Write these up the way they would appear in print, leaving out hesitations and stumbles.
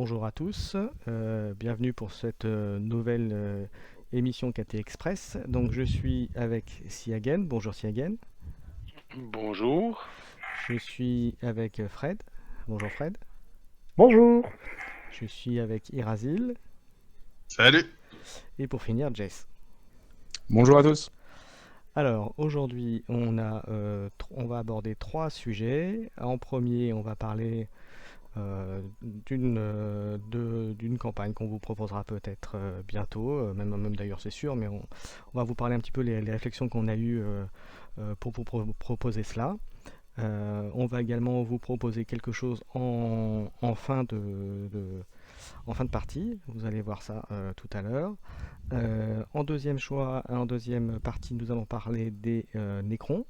bonjour à tous, bienvenue pour cette nouvelle émission KT Express. Donc je suis avec Siagen, bonjour Siagen. Bonjour. Je suis avec Fred, bonjour Fred. Bonjour. Je suis avec Irazil. Salut. Et pour finir, Jess. Bonjour à tous. Alors aujourd'hui on va aborder trois sujets. En premier on va parler d'une campagne qu'on vous proposera peut-être bientôt, même d'ailleurs c'est sûr, mais on va vous parler un petit peu les réflexions qu'on a eues pour vous proposer cela. On va également vous proposer quelque chose en fin de partie, vous allez voir ça tout à l'heure. En deuxième partie, nous allons parler des Necrons.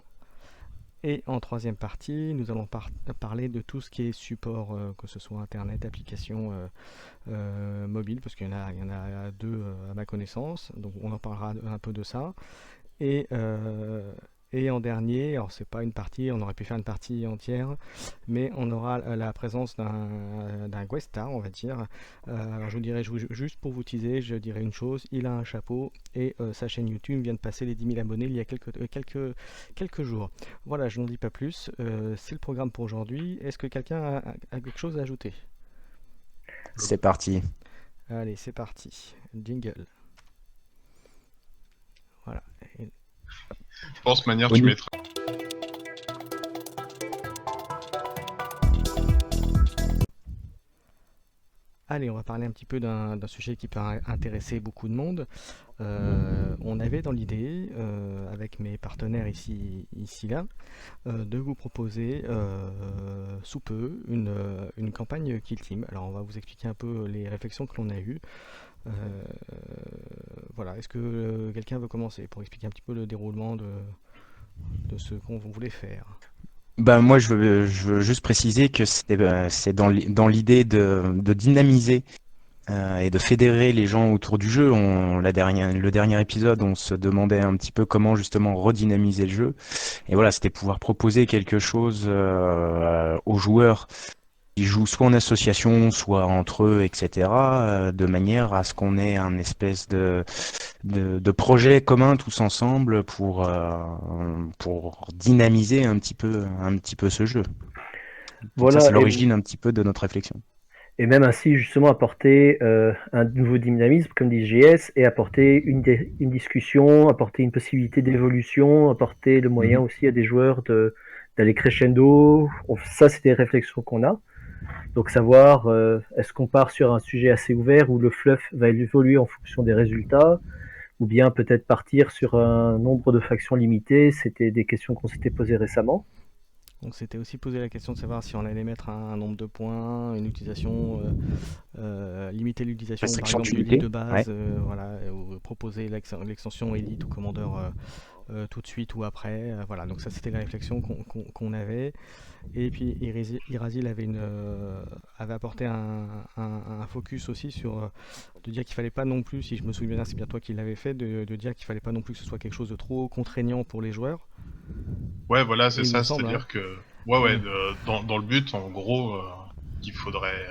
Et en troisième partie, nous allons parler de tout ce qui est support, que ce soit Internet, applications mobiles, parce qu'il y en a deux à ma connaissance, donc on en parlera un peu de ça. Et en dernier, alors c'est pas une partie, on aurait pu faire une partie entière, mais on aura la présence d'un guest star, on va dire. Alors je vous dirais, juste pour vous teaser, je dirais une chose, il a un chapeau et sa chaîne YouTube vient de passer les 10 000 abonnés il y a quelques jours. Voilà, je n'en dis pas plus, c'est le programme pour aujourd'hui. Est-ce que quelqu'un a quelque chose à ajouter? C'est parti. Allez, c'est parti. Jingle. Voilà. Je pense, manière, Oui. tu mettras. Allez, on va parler un petit peu d'un sujet qui peut intéresser beaucoup de monde. On avait dans l'idée, avec mes partenaires ici là, de vous proposer sous peu une campagne Kill Team. Alors on va vous expliquer un peu les réflexions que l'on a eues. Voilà, est-ce que quelqu'un veut commencer pour expliquer un petit peu le déroulement de ce qu'on voulait faire? Moi, je veux juste préciser que c'est dans l'idée de dynamiser et de fédérer les gens autour du jeu. Le dernier épisode, on se demandait un petit peu comment justement redynamiser le jeu. Et voilà, c'était pouvoir proposer quelque chose aux joueurs qui jouent soit en association, soit entre eux, etc., de manière à ce qu'on ait un espèce de projet commun tous ensemble pour dynamiser un petit peu ce jeu. Donc ça, Voilà, c'est l'origine un petit peu de notre réflexion. et même ainsi justement apporter un nouveau dynamisme, comme dit GS, et apporter une discussion, apporter une possibilité d'évolution, apporter le moyen Mhm. aussi à des joueurs d'aller crescendo. Ça, c'est des réflexions qu'on a. Donc savoir, est-ce qu'on part sur un sujet assez ouvert où le fluff va évoluer en fonction des résultats, ou bien peut-être partir sur un nombre de factions limité. C'était des questions qu'on s'était posées récemment. Donc c'était aussi poser la question de savoir si on allait mettre un nombre de points, une utilisation, limiter l'utilisation par Restriction de exemple du lead l'unité. de Ouais. base, voilà, ou proposer l'extension Elite ou commandeur tout de suite ou après. Voilà, donc ça c'était la réflexion qu'on avait. Et puis Irazil avait apporté un focus aussi sur de dire qu'il fallait pas non plus, si je me souviens bien, c'est bien toi qui l'avais fait, de dire qu'il fallait pas non plus que ce soit quelque chose de trop contraignant pour les joueurs. Ouais, voilà, c'est Il me ça. semble, hein. C'est-à-dire que, ouais, Mm. dans le but, en gros, qu'il faudrait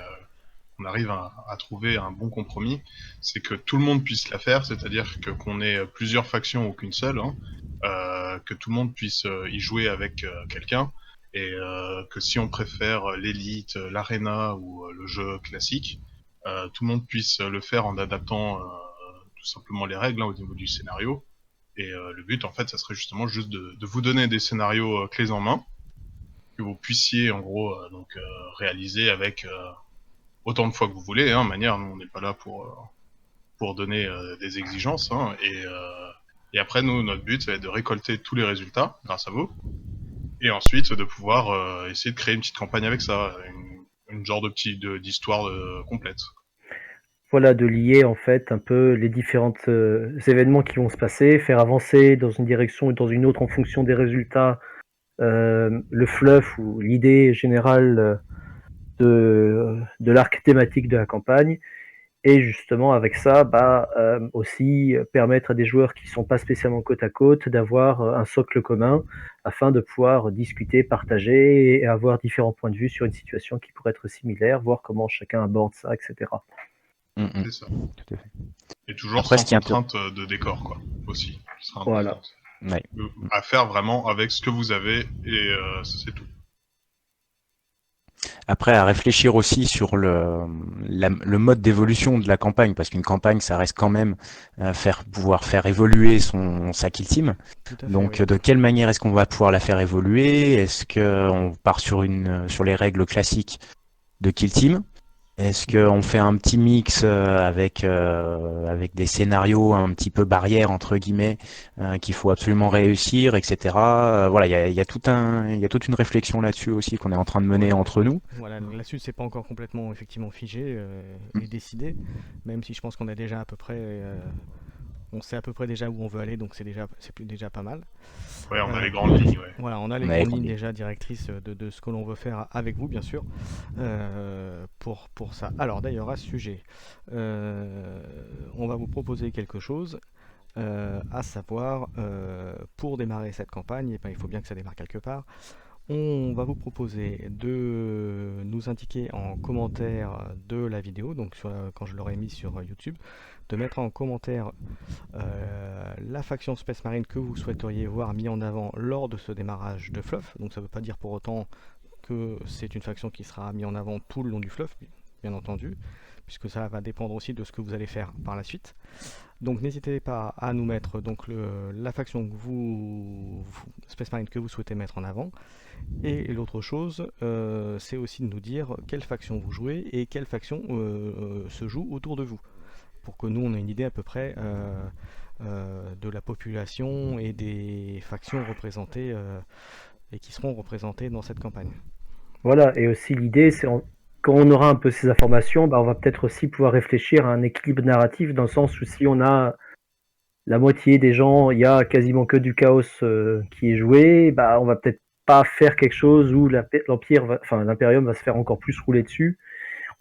qu'on arrive à trouver un bon compromis, c'est que tout le monde puisse la faire, c'est-à-dire que qu'on ait plusieurs factions ou qu'une seule, hein, que tout le monde puisse y jouer avec quelqu'un, et que si on préfère l'élite, l'arena ou le jeu classique, tout le monde puisse le faire en adaptant tout simplement les règles, hein, au niveau du scénario. Et le but, en fait, ça serait justement juste de vous donner des scénarios clés en main, que vous puissiez, en gros, réaliser avec autant de fois que vous voulez, hein, manière, nous, on n'est pas là pour donner des exigences, hein, et après, nous, notre but, ça va être de récolter tous les résultats, grâce à vous, et ensuite, de pouvoir essayer de créer une petite campagne avec ça, une genre d'histoire complète. Voilà, de lier en fait un peu les différents événements qui vont se passer, faire avancer dans une direction ou dans une autre en fonction des résultats, le fluff ou l'idée générale de l'arc thématique de la campagne, Et justement, avec ça, aussi permettre à des joueurs qui ne sont pas spécialement côte à côte d'avoir un socle commun afin de pouvoir discuter, partager et avoir différents points de vue sur une situation qui pourrait être similaire, voir comment chacun aborde ça, etc. C'est ça. Tout à fait. Et toujours Après, sans ce qui est contrainte de décor, quoi, aussi. Ce sera Voilà. important. Ouais. À faire vraiment avec ce que vous avez, et c'est tout. Après, à réfléchir aussi sur le mode d'évolution de la campagne, parce qu'une campagne, ça reste quand même pouvoir faire évoluer sa kill team. Tout à fait, Donc, oui. de quelle manière est-ce qu'on va pouvoir la faire évoluer? Est-ce qu'on part sur les règles classiques de kill team? Est-ce qu'on fait un petit mix avec des scénarios un petit peu barrières entre guillemets qu'il faut absolument réussir, etc. Voilà, il y a il y a toute une réflexion là-dessus aussi qu'on est en train de mener Ouais, entre nous. voilà, là-dessus, c'est pas encore complètement effectivement figé et décidé, même si je pense qu'on a déjà à peu près, on sait à peu près déjà où on veut aller, donc déjà pas mal. Ouais, on a Euh, les grandes lignes, ouais. Voilà, on a les On a les grandes grandes lignes lignes. déjà directrices de ce que l'on veut faire avec vous, bien sûr, pour ça. Alors d'ailleurs, à ce sujet, on va vous proposer quelque chose, à savoir, pour démarrer cette campagne, et ben, il faut bien que ça démarre quelque part. On va vous proposer de nous indiquer en commentaire de la vidéo, donc quand je l'aurai mis sur YouTube, de mettre en commentaire la faction Space Marine que vous souhaiteriez voir mis en avant lors de ce démarrage de Fluff. Donc ça ne veut pas dire pour autant que c'est une faction qui sera mise en avant tout le long du Fluff, bien entendu, puisque ça va dépendre aussi de ce que vous allez faire par la suite. Donc n'hésitez pas à nous mettre donc la faction que Space Marine que vous souhaitez mettre en avant. Et l'autre chose, c'est aussi de nous dire quelle faction vous jouez et quelle faction se joue autour de vous, pour que nous on ait une idée à peu près de la population et des factions représentées et qui seront représentées dans cette campagne. Voilà, et aussi l'idée, quand on aura un peu ces informations, on va peut-être aussi pouvoir réfléchir à un équilibre narratif, dans le sens où si on a la moitié des gens, il y a quasiment que du chaos qui est joué, on va peut-être pas faire quelque chose où l'Imperium va se faire encore plus rouler dessus.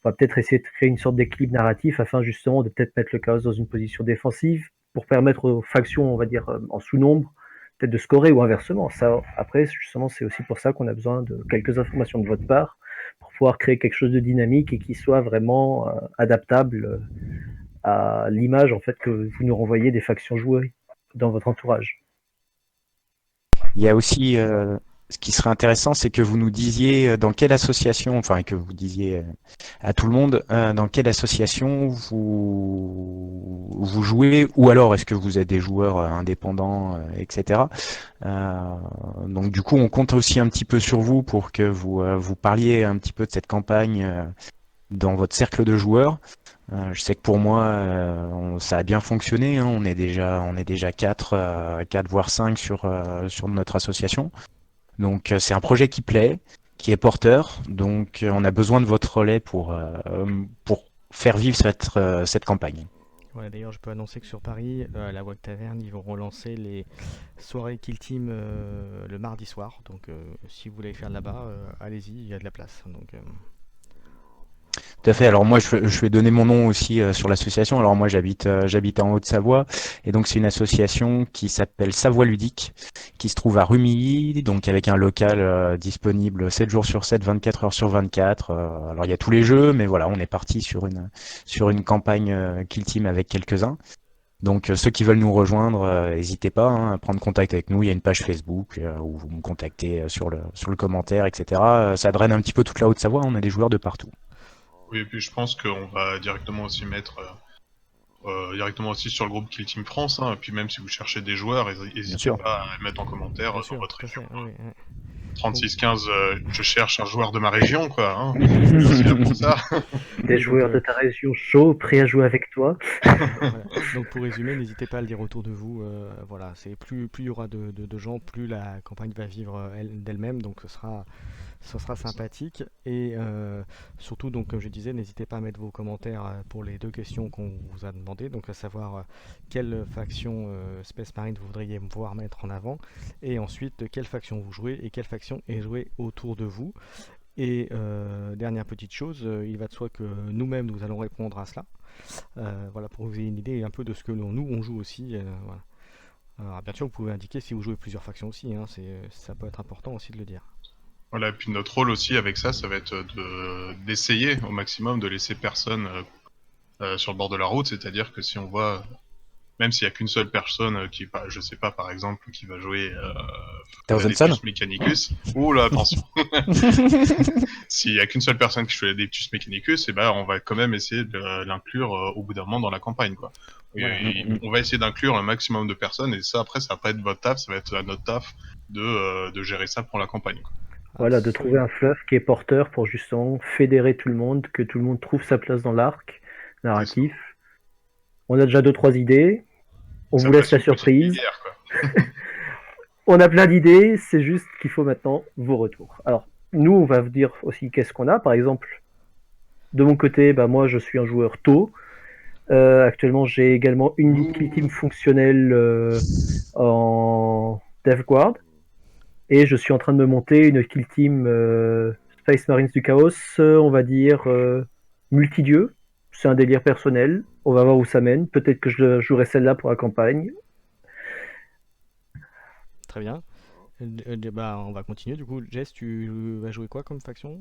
On va peut-être essayer de créer une sorte d'équilibre narratif afin justement de peut-être mettre le chaos dans une position défensive pour permettre aux factions, on va dire, en sous-nombre, peut-être de scorer ou inversement. Ça, après, justement, c'est aussi pour ça qu'on a besoin de quelques informations de votre part pour pouvoir créer quelque chose de dynamique et qui soit vraiment adaptable à l'image en fait que vous nous renvoyez des factions jouées dans votre entourage. Il y a aussi ce qui serait intéressant, c'est que vous nous disiez dans quelle association, enfin que vous disiez à tout le monde dans quelle association vous jouez, ou alors est-ce que vous êtes des joueurs indépendants, etc. Donc du coup, on compte aussi un petit peu sur vous pour que vous parliez un petit peu de cette campagne dans votre cercle de joueurs. Je sais que pour moi, ça a bien fonctionné, hein. On est déjà 4 voire 5 sur notre association. Donc c'est un projet qui plaît, qui est porteur. Donc on a besoin de votre relais pour faire vivre cette campagne. Voilà, d'ailleurs, je peux annoncer que sur Paris, à la Wag Taverne, ils vont relancer les soirées Kill Team le mardi soir. Donc, si vous voulez faire là-bas, allez-y, il y a de la place. Donc, Tout à fait. Alors moi, je vais donner mon nom aussi sur l'association. Alors moi, j'habite en Haute-Savoie, et donc c'est une association qui s'appelle Savoie Ludique, qui se trouve à Rumilly, donc avec un local disponible 7 jours sur 7, 24 heures sur 24. Alors il y a tous les jeux, mais voilà, on est parti sur une campagne Kill Team avec quelques-uns. Donc ceux qui veulent nous rejoindre, n'hésitez pas hein, à prendre contact avec nous. Il y a une page Facebook où vous me contactez sur le commentaire, etc. Ça draine un petit peu toute la Haute-Savoie. On a des joueurs de partout. Oui, et puis je pense qu'on va directement aussi mettre directement aussi sur le groupe Kill Team France, hein, et puis même si vous cherchez des joueurs, Bien n'hésitez sûr. pas à le mettre en commentaire bien dans sûr, votre tout à région. fait. Oui, oui. 3615, je cherche un joueur de ma région, quoi. Hein. Oui, Je suis aussi là pour ça. Des oui, donc, joueurs de ta région chauds, prêts à jouer avec toi. voilà. Donc, pour résumer, n'hésitez pas à le dire autour de vous. Voilà, c'est plus il y aura de gens, plus la campagne va vivre d'elle-même. Donc, ce sera sympathique. Et surtout, donc, comme je disais, n'hésitez pas à mettre vos commentaires pour les deux questions qu'on vous a demandées. Donc, à savoir quelle faction Space Marine vous voudriez me voir mettre en avant. Et ensuite, quelle faction vous jouez et quelle faction est jouée autour de vous. Et dernière petite chose, il va de soi que nous-mêmes nous allons répondre à cela. Voilà, pour que vous ayez une idée un peu de ce que nous on joue aussi. Voilà. Alors, bien sûr, vous pouvez indiquer si vous jouez plusieurs factions aussi, hein, ça peut être important aussi de le dire. Voilà, et puis notre rôle aussi avec ça, ça va être d'essayer au maximum de laisser personne sur le bord de la route, c'est-à-dire que si on voit, même s'il y a qu'une seule personne je sais pas, par exemple, qui va jouer Thousand Sun Adeptus Mechanicus, oula, attention, s'il y a qu'une seule personne qui joue Adeptus Mechanicus, et ben on va quand même essayer de l'inclure au bout d'un moment dans la campagne, quoi. Voilà. On va essayer d'inclure un maximum de personnes, et ça après, ça va pas être votre taf, ça va être à notre taf de gérer ça pour la campagne, quoi. Voilà, de trouver un fluff qui est porteur pour justement fédérer tout le monde, que tout le monde trouve sa place dans l'arc narratif. On a déjà 2-3 idées. On Ça vous laisse passe la une petite surprise. guerre, quoi. On a plein d'idées, c'est juste qu'il faut maintenant vos retours. Alors, nous, on va vous dire aussi qu'est-ce qu'on a. Par exemple, de mon côté, moi, je suis un joueur tôt. Actuellement, j'ai également une kill team fonctionnelle en Death Guard. Et je suis en train de me monter une kill team Space Marines du Chaos, on va dire multidieu. C'est un délire personnel. On va voir où ça mène. Peut-être que je jouerai celle-là pour la campagne. Très bien. On va continuer. Du coup, Jess, tu vas jouer quoi comme faction?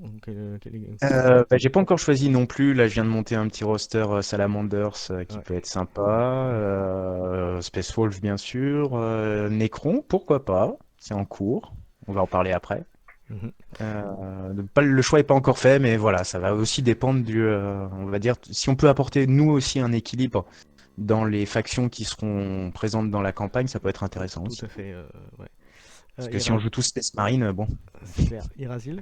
J'ai pas encore choisi non plus. Là, je viens de monter un petit roster Salamanders qui Ouais. peut être sympa. Space Wolf, bien sûr. Necron, pourquoi pas? C'est en cours. On va en parler après. Mhm. Le choix est pas encore fait, mais voilà, ça va aussi dépendre on va dire, si on peut apporter nous aussi un équilibre dans les factions qui seront présentes dans la campagne, ça peut être intéressant Tout aussi. à fait. Ouais. Parce que si on joue tous Space Marine, bon. C'est clair. Irasil,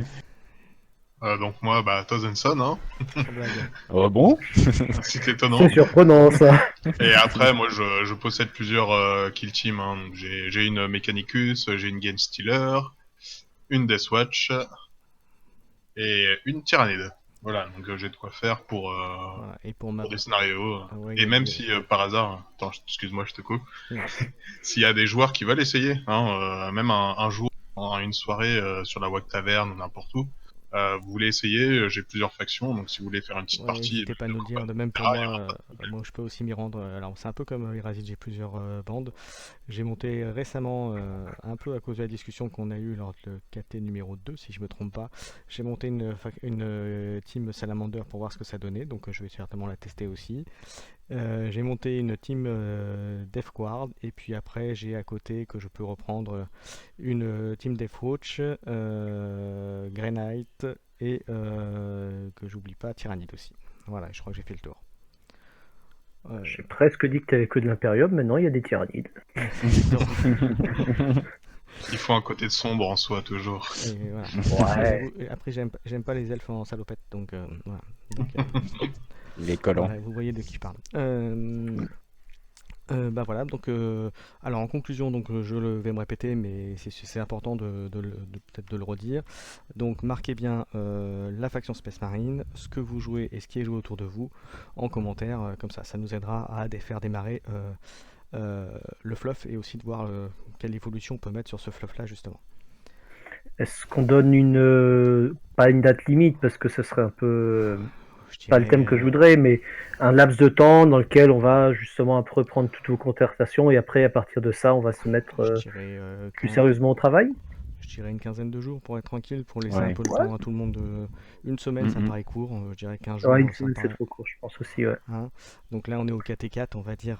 Donc moi, Thousand Sun, hein, sans blague. Oh bon? c'est étonnant. C'est surprenant ça. Et après, moi, je possède plusieurs kill teams. Hein. Donc, j'ai une Mechanicus, j'ai une Game Stealer, une Deathwatch et une Tyrannide. Voilà, donc j'ai de quoi faire pour Voilà. Et pour ma des scénarios. Ah ouais, Et même si par hasard, attends, excuse-moi, je te coupe. Oui. S'il y a des joueurs qui veulent essayer, hein, même un jour, en une soirée sur la WAC Taverne ou n'importe où, vous voulez essayer, j'ai plusieurs factions, donc si vous voulez faire une petite Ouais, partie, n'hésitez pas à nous le dire. De même pour il y aura moi, moi je peux aussi m'y rendre. Alors c'est un peu comme Irasil, j'ai plusieurs bandes. J'ai monté récemment, un peu à cause de la discussion qu'on a eue lors de KT numéro 2, si je me trompe pas. J'ai monté une team Salamander pour voir ce que ça donnait, donc je vais certainement la tester aussi. J'ai monté une team Death Guard et puis après j'ai à côté que je peux reprendre une team Deathwatch, Grey Knight et que j'oublie pas Tyrannide aussi. Voilà, je crois que j'ai fait le tour. J'ai presque dit que tu avais que de l'Imperium, maintenant il y a des tyrannides. Il faut un côté de sombre en soi, toujours. Et voilà. Ouais. Après j'aime pas les elfes en salopette, donc voilà. Donc, Les collants. voilà, vous voyez de qui je parle. Voilà, donc alors en conclusion, donc vais me répéter, mais c'est important peut-être de le redire. Donc marquez bien la faction Space Marine, ce que vous jouez et ce qui est joué autour de vous en commentaire, comme ça nous aidera à faire démarrer le fluff et aussi de voir quelle évolution on peut mettre sur ce fluff là justement. Est-ce qu'on donne pas une date limite parce que ce serait un peu pas le thème que je voudrais, mais un laps de temps dans lequel on va justement reprendre toutes vos conversations et après à partir de ça on va se mettre plus sérieusement au travail. Je dirais une quinzaine de jours pour être tranquille, pour laisser Ouais. un peu le temps à tout le monde. Une semaine, ça paraît court. Je dirais 15 jours. Ouais, une ça semaine paraît- c'est trop court, je pense aussi. Ouais. Hein. Donc là, on est au KT4, on va dire.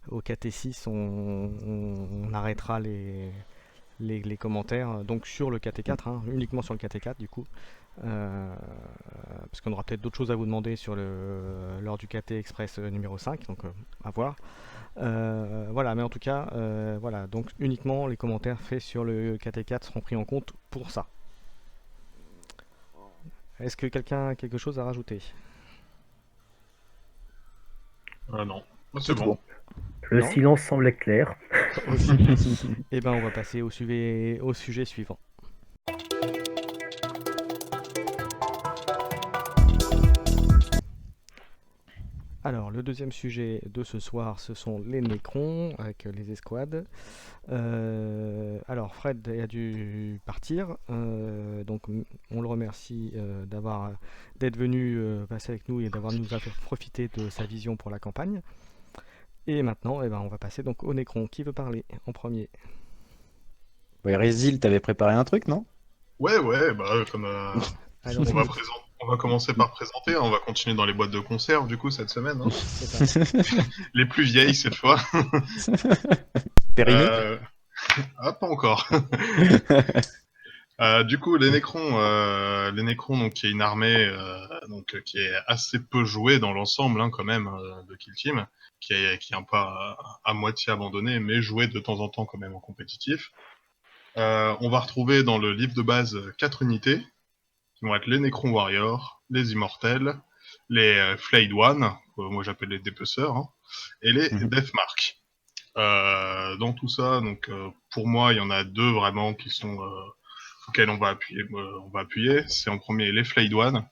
Au KT6, on arrêtera les commentaires. Donc sur le KT4, hein, uniquement sur le KT4 du coup. Parce qu'on aura peut-être d'autres choses à vous demander lors du KT Express numéro 5, donc à voir. Voilà, mais en tout cas, voilà, donc uniquement les commentaires faits sur le KT4 seront pris en compte pour ça. Est-ce que quelqu'un a quelque chose à rajouter? Non, c'est bon. Le Non. silence semble clair. Et ben on va passer au sujet suivant. Alors, le deuxième sujet de ce soir, ce sont les Nécrons avec les escouades. Alors, Fred a dû partir, donc on le remercie d'être venu passer avec nous et d'avoir nous fait profiter de sa vision pour la campagne. Et maintenant, on va passer donc aux Nécrons. Qui veut parler en premier? Ouais, Résil, t'avais préparé un truc, non? Ouais, bah, comme Allez, on on va t'écoute. on va commencer par présenter, hein, on va continuer dans les boîtes de conserve du coup cette semaine, hein. C'est ça. Les plus vieilles cette fois. Périmé? Euh, Ah, pas encore. Du coup, les Nécrons, donc qui est une armée qui est assez peu jouée dans l'ensemble, hein, quand même, de Kill Team, qui est un peu à moitié abandonnée, mais jouée de temps en temps quand même en compétitif. On va retrouver dans le livre de base 4 unités, qui vont être les Nécrons Warriors, les Immortels, les Flayed One, moi j'appelle les Dépeceurs, hein, et les Deathmark. Dans tout ça, donc pour moi, il y en a deux vraiment qui sont auxquels on va appuyer. C'est en premier les Flayed One,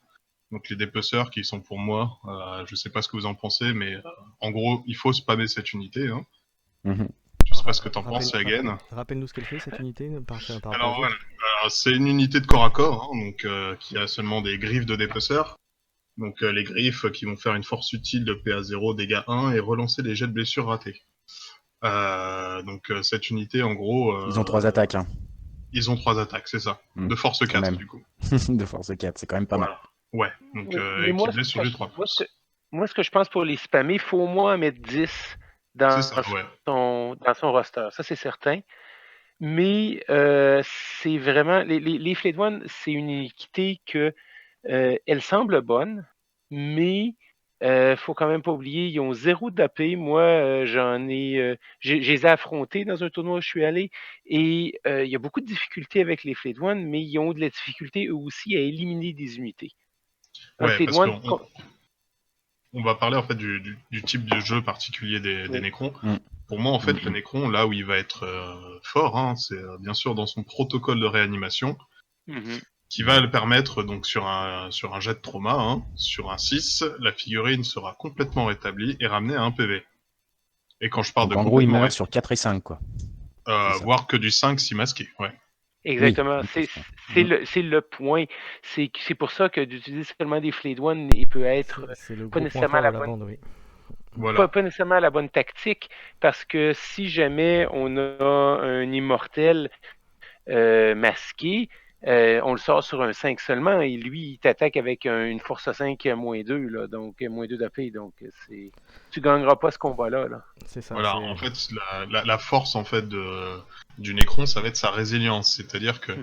donc les dépeceurs qui sont pour moi, je sais pas ce que vous en pensez, mais en gros, il faut spammer cette unité. Hein. Mhm. Je sais pas ce que t'en penses, Hagen. Rappelle-nous ce qu'elle fait cette unité par rapport aux Alors autres. voilà, c'est une unité de corps à corps, hein, donc qui a seulement des griffes de dépeceurs. Donc les griffes qui vont faire une force utile de PA 0, dégâts 1 et relancer les jets de blessures ratés. Donc cette unité, en gros... Ils ont 3 attaques, hein. Ils ont 3 attaques, c'est ça. De force Quand 4, même. du coup. De force 4, c'est quand même pas mal. Ouais, donc Mais moi, équilibré sur les 3 forces. Moi, ce que je pense pour les spammer, il faut au moins en mettre 10 C'est dans ça, ouais. son roster. Ça, c'est certain. Mais c'est vraiment. Les Flayed One, c'est une équité que elle semble bonne, mais faut quand même pas oublier, ils ont 0 d'AP. Moi, je les ai affrontés dans un tournoi où je suis allé, et il y a beaucoup de difficultés avec les Flayed One, mais ils ont de la difficulté eux aussi à éliminer des unités. Un Ouais, Flayed parce One, qu'on va parler en fait du type de jeu particulier des oui. Nécrons. Pour moi, en fait, le Nécron, là où il va être fort, hein, c'est bien sûr dans son protocole de réanimation, qui va le permettre, donc sur un jet de trauma, hein, sur un 6, la figurine sera complètement rétablie et ramenée à 1 PV. Et quand je parle Donc de en gros, il complètement meurt sur 4 et 5, quoi. voire que du 5 si masqué, ouais. Exactement, Oui. c'est le point. C'est pour ça que d'utiliser seulement des Flayed One, il peut être C'est le pas gros point nécessairement fort la de la bonne, bande, oui. Voilà. pas nécessairement la bonne tactique, parce que si jamais on a un immortel masqué, on le sort sur un 5 seulement, et lui, il t'attaque avec une force 5 à -2, là, donc -2 d'AP, donc tu gagneras pas ce combat-là. Là. C'est ça. Voilà, en fait, la force en fait du Nécron, ça va être sa résilience. C'est-à-dire que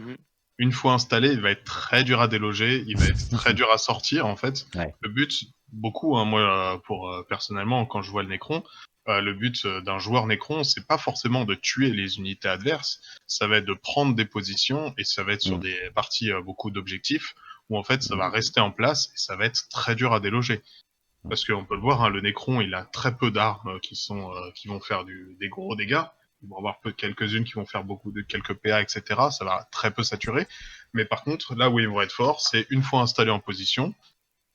une fois installé, il va être très dur à déloger, il va être très dur à sortir en fait. Ouais. Le but, beaucoup, hein, moi, personnellement, quand je vois le Nécron, le but d'un joueur Nécron, c'est pas forcément de tuer les unités adverses, ça va être de prendre des positions et ça va être sur des parties beaucoup d'objectifs où en fait ça va rester en place et ça va être très dur à déloger. Parce qu'on peut le voir, hein, le Nécron, il a très peu d'armes qui vont faire des gros dégâts. Il va y avoir quelques-unes qui vont faire quelques PA, etc. Ça va très peu saturer. Mais par contre, là où ils vont être forts, c'est une fois installés en position,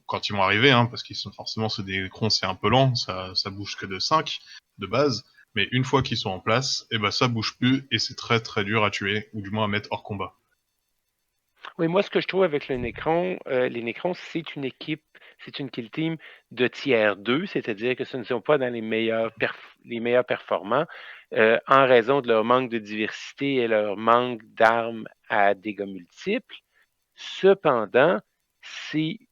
quand ils vont arriver, hein, parce qu'ils sont forcément, des Nécrons, c'est un peu lent, ça bouge que de 5 de base. Mais une fois qu'ils sont en place, et ben ça bouge plus et c'est très très dur à tuer, ou du moins à mettre hors combat. Oui, moi, ce que je trouve avec les Nécrons, c'est une équipe, c'est une kill team de tiers 2, c'est-à-dire que ce ne sont pas dans les meilleurs performants en raison de leur manque de diversité et leur manque d'armes à dégâts multiples. Cependant,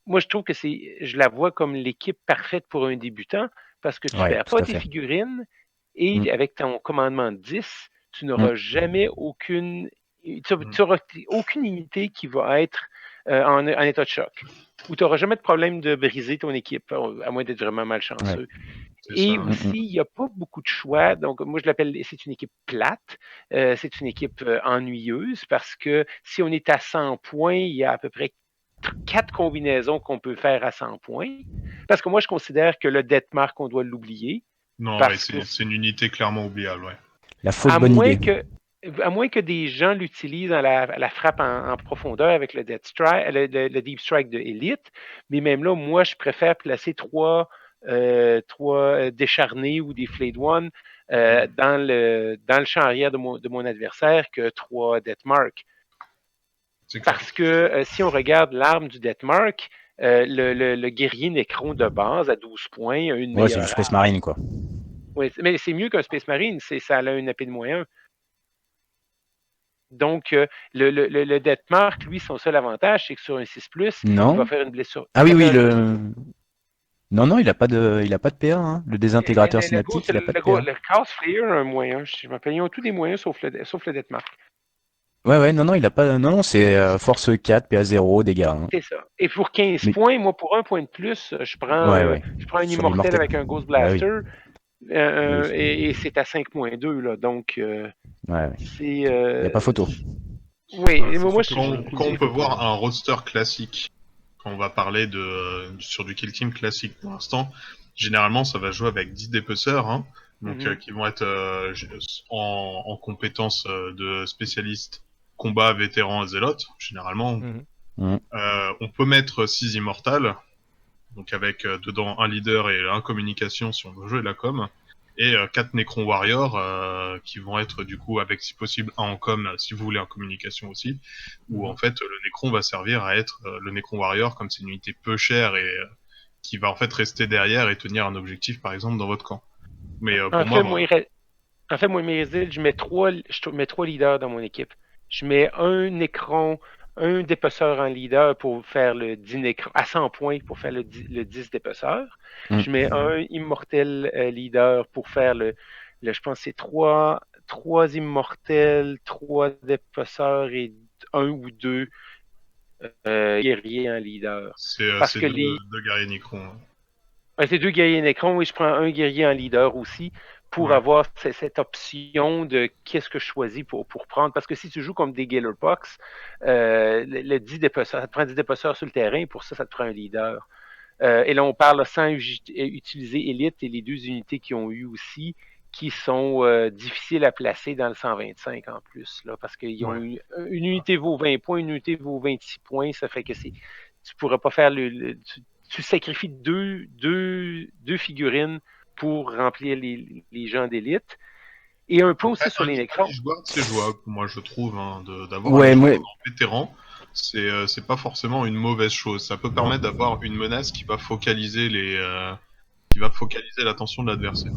moi, je trouve que je la vois comme l'équipe parfaite pour un débutant parce que tu ne perds pas tes figurines et avec ton commandement de 10, tu n'auras jamais aucune unité qui va être en état de choc. Ou tu n'auras jamais de problème de briser ton équipe, à moins d'être vraiment malchanceux. Et aussi, il n'y a pas beaucoup de choix. Donc, moi, c'est une équipe plate. C'est une équipe ennuyeuse parce que si on est à 100 points, il y a à peu près 4 combinaisons qu'on peut faire à 100 points. Parce que moi, je considère que le Deathmark, on doit l'oublier. Non, ouais, c'est une unité clairement oubliable, ouais. La fausse bonne idée. À moins que des gens l'utilisent dans la frappe en profondeur avec le Deep Strike de Elite. Mais même là, moi, je préfère placer 3 décharnés ou des Flayed One dans le champ arrière de mon adversaire que 3 Deathmark. Parce que si on regarde l'arme du Deathmark, le guerrier Necron de base à 12 points a une meilleure c'est du Space arme. Marine, quoi. Oui, mais c'est mieux qu'un Space Marine, ça a une épée de -1. Donc, le Deathmark, lui, son seul avantage, c'est que sur un 6+, il va faire une blessure. Ah oui, Non, il a pas de PA, hein. Le désintégrateur synaptique, il a pas de PA. Le Chaos Slayer a un -1, je me rappelle. Ils ont tous des moyens sauf le Deathmark. Ouais, non, il a pas. Non, c'est force 4, PA 0, dégâts. Hein. C'est ça. Et pour 15 points, moi, pour 1 point de plus, je prends un Sur immortel avec un Ghost Blaster. Oui. Et c'est à 5.2, là. Donc, c'est. Il n'y a pas photo. Oui, moi, quand on peut voir un roster classique, quand on va parler sur du kill team classique pour l'instant, généralement ça va jouer avec 10 dépeceurs, hein, donc qui vont être en compétences de spécialistes combat, vétéran, zélote, généralement. On peut mettre 6 immortals, donc avec dedans un leader et un communication si on veut jouer la com, et 4 Necron Warriors qui vont être du coup avec si possible un en com si vous voulez en communication aussi, où en fait le Necron va servir à être le Necron Warrior comme c'est une unité peu chère et qui va en fait rester derrière et tenir un objectif par exemple dans votre camp. Mais pour moi, je mets 3 leaders dans mon équipe. Je mets un Necron, un dépeceur en leader pour faire le 10 Necron, à 100 points pour faire le 10 dépeceur. Je mets un immortel leader pour faire je pense que c'est 3 immortels, 3 dépeceurs et 1 ou 2 guerriers en leader. C'est deux guerriers Necron. C'est 2 guerriers Necron et je prends un guerrier en leader aussi pour avoir cette option de qu'est-ce que je choisis pour prendre. Parce que si tu joues comme des Galerpox, le 10 dépeceurs, ça te prend 10 dépeceurs sur le terrain, pour ça te prend un leader. Et là, on parle sans utiliser Elite et les 2 unités qu'ils ont eu aussi, qui sont difficiles à placer dans le 125 en plus, là, parce qu'ils ont une unité vaut 20 points, une unité vaut 26 points, ça fait que tu pourrais pas faire tu sacrifies deux figurines pour remplir les gens d'élite. Et un peu aussi sur les écrans. C'est jouable, moi je trouve, hein, d'avoir un vétéran. C'est pas forcément une mauvaise chose. Ça peut permettre d'avoir une menace qui va focaliser l'attention de l'adversaire.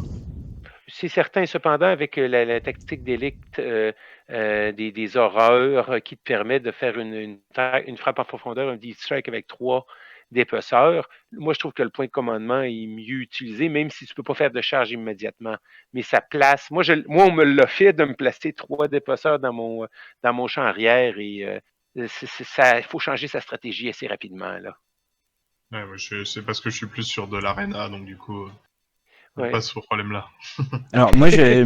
C'est certain, cependant, avec la tactique d'élite des horreurs qui te permet de faire une frappe en profondeur, un deep strike avec 3 dépeceurs. Moi, je trouve que le point de commandement est mieux utilisé, même si tu ne peux pas faire de charge immédiatement. Mais ça place. Moi, on me l'a fait de me placer 3 dépeceurs dans mon champ arrière et il faut changer sa stratégie assez rapidement, là. C'est parce que je suis plus sur de l'arena, donc du coup, pas ce problème-là. Alors moi j'ai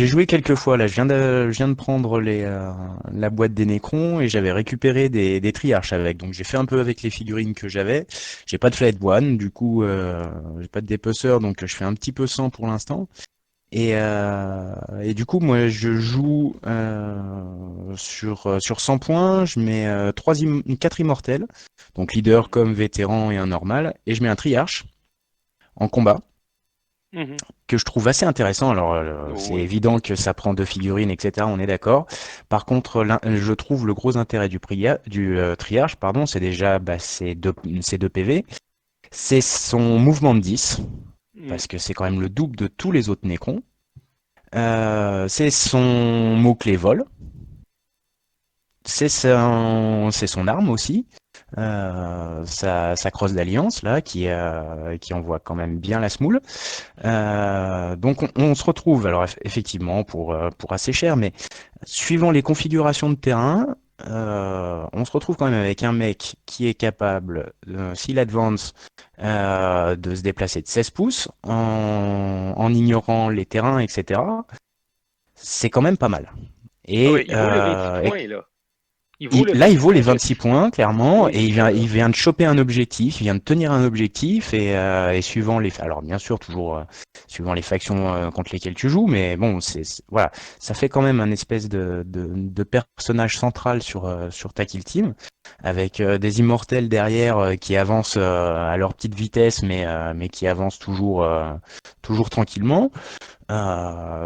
joué quelques fois là. Je viens de prendre la boîte des Necrons et j'avais récupéré des triarches avec. Donc j'ai fait un peu avec les figurines que j'avais. J'ai pas de Flayed One, du coup j'ai pas de dépeceur, donc je fais un petit peu sans pour l'instant. Et du coup moi je joue sur 100 points. Je mets 4 immortels, donc leader comme vétéran et un normal, et je mets un triarche en combat, que je trouve assez intéressant. Alors, c'est évident que ça prend 2 figurines, etc. On est d'accord. Par contre, je trouve le gros intérêt du triarche, c'est déjà ses 2 PV. C'est son mouvement de 10, parce que c'est quand même le double de tous les autres Necrons. C'est son mot-clé vol. C'est son arme aussi. Sa crosse d'alliance là qui envoie quand même bien la smoule. Donc on se retrouve alors effectivement pour assez cher, mais suivant les configurations de terrain, on se retrouve quand même avec un mec qui est capable, s'il advance, de se déplacer de 16 pouces en ignorant les terrains, etc. C'est quand même pas mal. Et il vaut les 26 points là. Il vaut le Là, il vaut les 26 26 points, clairement, Oui, et il vient de choper un objectif, il vient de tenir un objectif, et suivant les... Alors, bien sûr, toujours suivant les factions contre lesquelles tu joues, mais bon, voilà, ça fait quand même un espèce de personnage central sur ta kill team, avec des immortels derrière qui avancent à leur petite vitesse, mais qui avancent toujours tranquillement.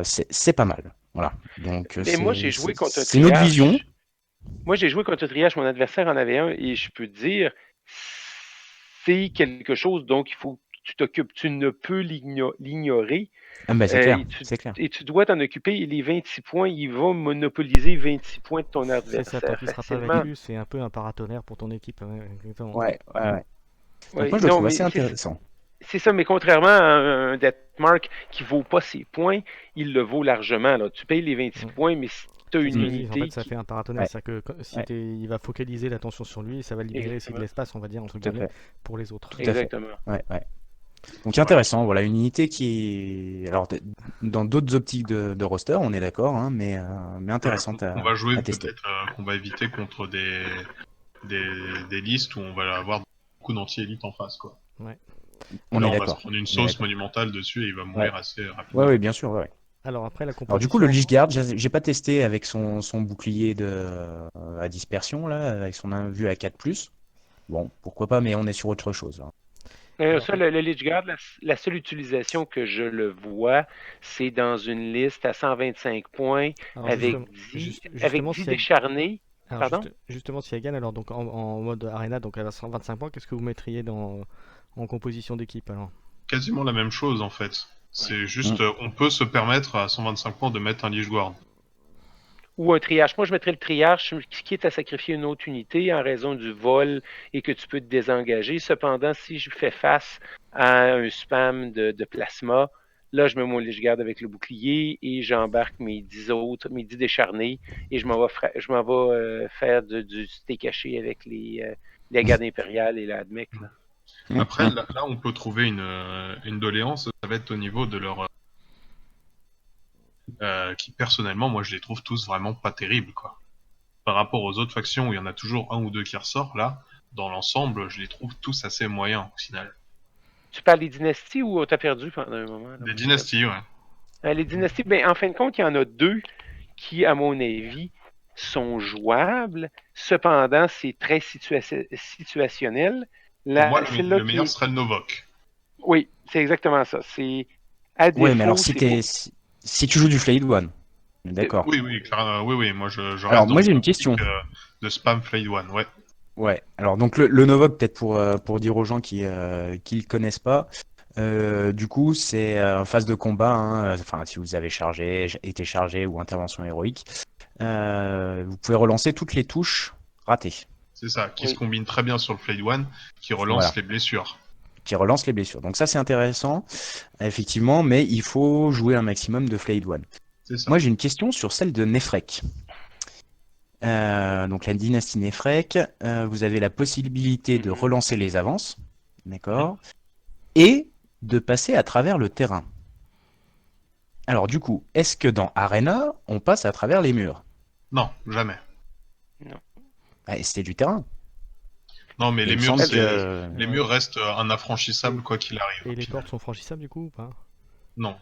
C'est pas mal. Voilà. Donc, Mais moi, j'ai joué contre un c'est une autre vision. triage. Moi, j'ai joué contre un triage, mon adversaire en avait un, et je peux te dire, c'est quelque chose, donc il faut que tu t'occupes. Tu ne peux l'ignorer. Ah bah, c'est clair, Et tu, c'est clair. et tu dois t'en occuper. Et les 26 points, il va monopoliser 26 points de ton C'est ça, tant adversaire qu'il sera pas facilement. vaincu, c'est un peu un paratonnerre pour ton équipe. Ouais, exactement. Ouais. Donc Oui, moi, je le non, trouve mais assez intéressant. c'est ça, mais contrairement à un Deathmark qui vaut pas ses points, il le vaut largement. Là. Tu payes les 26 Mm. points, mais si tu as C'est ce une que je dis, en unité fait, ça qui. fait un paratonnerre. Ouais, C'est-à-dire que si ouais, il va focaliser l'attention sur lui, ça va libérer aussi de Exactement. l'espace, on va dire, entre tout à guillemets, fait, pour les autres. tout à fait. Exactement. Ouais. Donc Ouais. intéressant, voilà, une unité qui est... Alors, dans d'autres optiques de roster, on est d'accord, hein, mais Voilà, intéressante on va jouer à tester. peut-être qu'on va éviter contre des, des listes où on va avoir beaucoup d'anti-élites en face, quoi. Ouais. On Là, est on va se d'accord. prendre une On est sauce d'accord. monumentale dessus et il va mourir assez rapidement. Ouais, bien sûr, ouais. Alors après, la Alors du coup, le composition. Lich Guard, j'ai pas testé avec son bouclier à dispersion, là, avec son vue à 4+. Bon, pourquoi pas, mais on est sur autre chose, hein. Alors, Ça, le Lich Guard, la seule utilisation que je le vois, c'est dans une liste à 125 points alors avec justement, 10, avec justement, 10 décharnés. alors Pardon? justement, si elle gagne, alors donc en mode arena, donc à 125 points, qu'est-ce que vous mettriez en composition d'équipe alors? Quasiment la même chose, en fait. Ouais. C'est juste, on peut se permettre à 125 points de mettre un Lich Guard. Ou un triage. Moi, je mettrais le triage, quitte à sacrifier une autre unité en raison du vol et que tu peux te désengager. Cependant, si je fais face à un spam de plasma, là, je mets mon Lich-Garde avec le bouclier et j'embarque mes 10 autres, mes 10 décharnés et je m'en vais faire du thé caché avec les gardes impériales et la ADMEC. Là. Après, là, on peut trouver une doléance, ça va être au niveau de leur... qui, personnellement, moi, je les trouve tous vraiment pas terribles, quoi. Par rapport aux autres factions où il y en a toujours un ou deux qui ressortent, là, dans l'ensemble, je les trouve tous assez moyens, au final. Tu parles des dynasties ou t'as perdu pendant un moment? Là, Des dynasties, ouais. Les dynasties, ben, en fin de compte, il y en a deux qui, à mon avis, sont jouables. Cependant, c'est très situationnel. Pour moi, Celle-là le qui meilleur est... serait le Novok. Oui, c'est exactement ça. C'est à Ouais, mais alors défaut, c'est pas... si tu joues du Flayed One, d'accord. Oui, oui, moi, je Alors reste dans moi j'ai une une optique question. de spam Flayed One, ouais. Ouais. Alors donc le Novok, peut-être pour dire aux gens qui le connaissent pas. Du coup, c'est en phase de combat, hein, enfin si vous avez été chargé ou intervention héroïque, vous pouvez relancer toutes les touches ratées. C'est ça, qui se Oui. combine très bien sur le Flayed One, qui relance Voilà. les blessures. Qui relance les blessures. Donc ça c'est intéressant, effectivement, mais il faut jouer un maximum de Flayed One. C'est ça. Moi j'ai une question sur celle de Nefrek. Donc la dynastie Nefrek, vous avez la possibilité de relancer les avances, d'accord, et de passer à travers le terrain. Alors du coup, est-ce que dans Arena, on passe à travers les murs? Non, jamais. Non. C'est du terrain. Non, mais Et les il me murs, semble c'est... que... Les murs restent infranchissables quoi qu'il arrive. Et au les final. portes sont franchissables du coup ou pas? Non,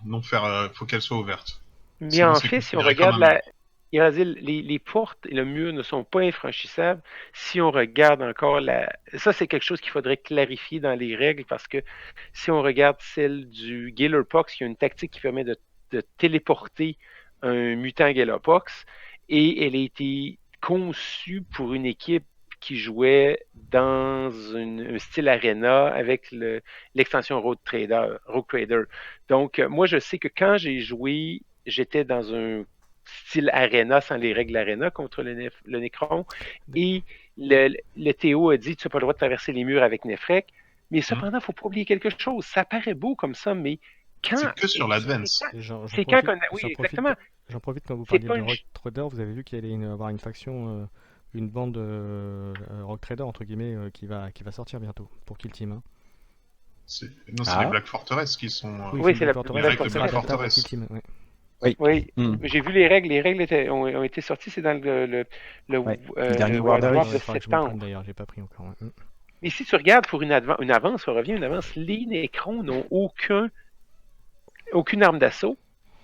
faut qu'elles soient ouvertes. Mais Sinon, en c'est fait, si on considéré comme regarde un mur. les portes et le mur ne sont pas infranchissables. Si on regarde encore ça, c'est quelque chose qu'il faudrait clarifier dans les règles parce que si on regarde celle du Galerpox, il y a une tactique qui permet de téléporter un mutant Galerpox et elle a été conçue pour une équipe qui jouait dans un style arena avec l'extension Rogue Trader. Donc, moi, je sais que quand j'ai joué, j'étais dans un style arena sans les règles arena contre le Necron. Et le Théo a dit tu n'as pas le droit de traverser les murs avec Nefrek. Mais cependant, il ne faut pas oublier quelque chose. Ça paraît beau comme ça, mais quand. C'est que sur l'Advance. C'est quand qu'on a. Oui, exactement. J'en profite quand vous C'est parliez pas de une. Rogue Trader, vous avez vu qu'il allait avoir une faction, une bande Rogue Trader entre guillemets qui va sortir bientôt pour Kill Team. Hein. Non, c'est les Black Fortress qui sont... Oui, Oui, c'est c'est Black la Fortress règles qui de sera Black adaptable à Fortress. Kill Team. Ouais. Oui, Hmm. j'ai vu les règles. Les règles ont été sorties, c'est dans Ouais, le dernier le World Ah World oui, of Warcraft. de il faudra que je me prenne septembre. d'ailleurs, j'ai pas pris encore. Ouais. Mais si tu regardes pour une avance, on revient une avance, les Necrons n'ont aucune arme d'assaut.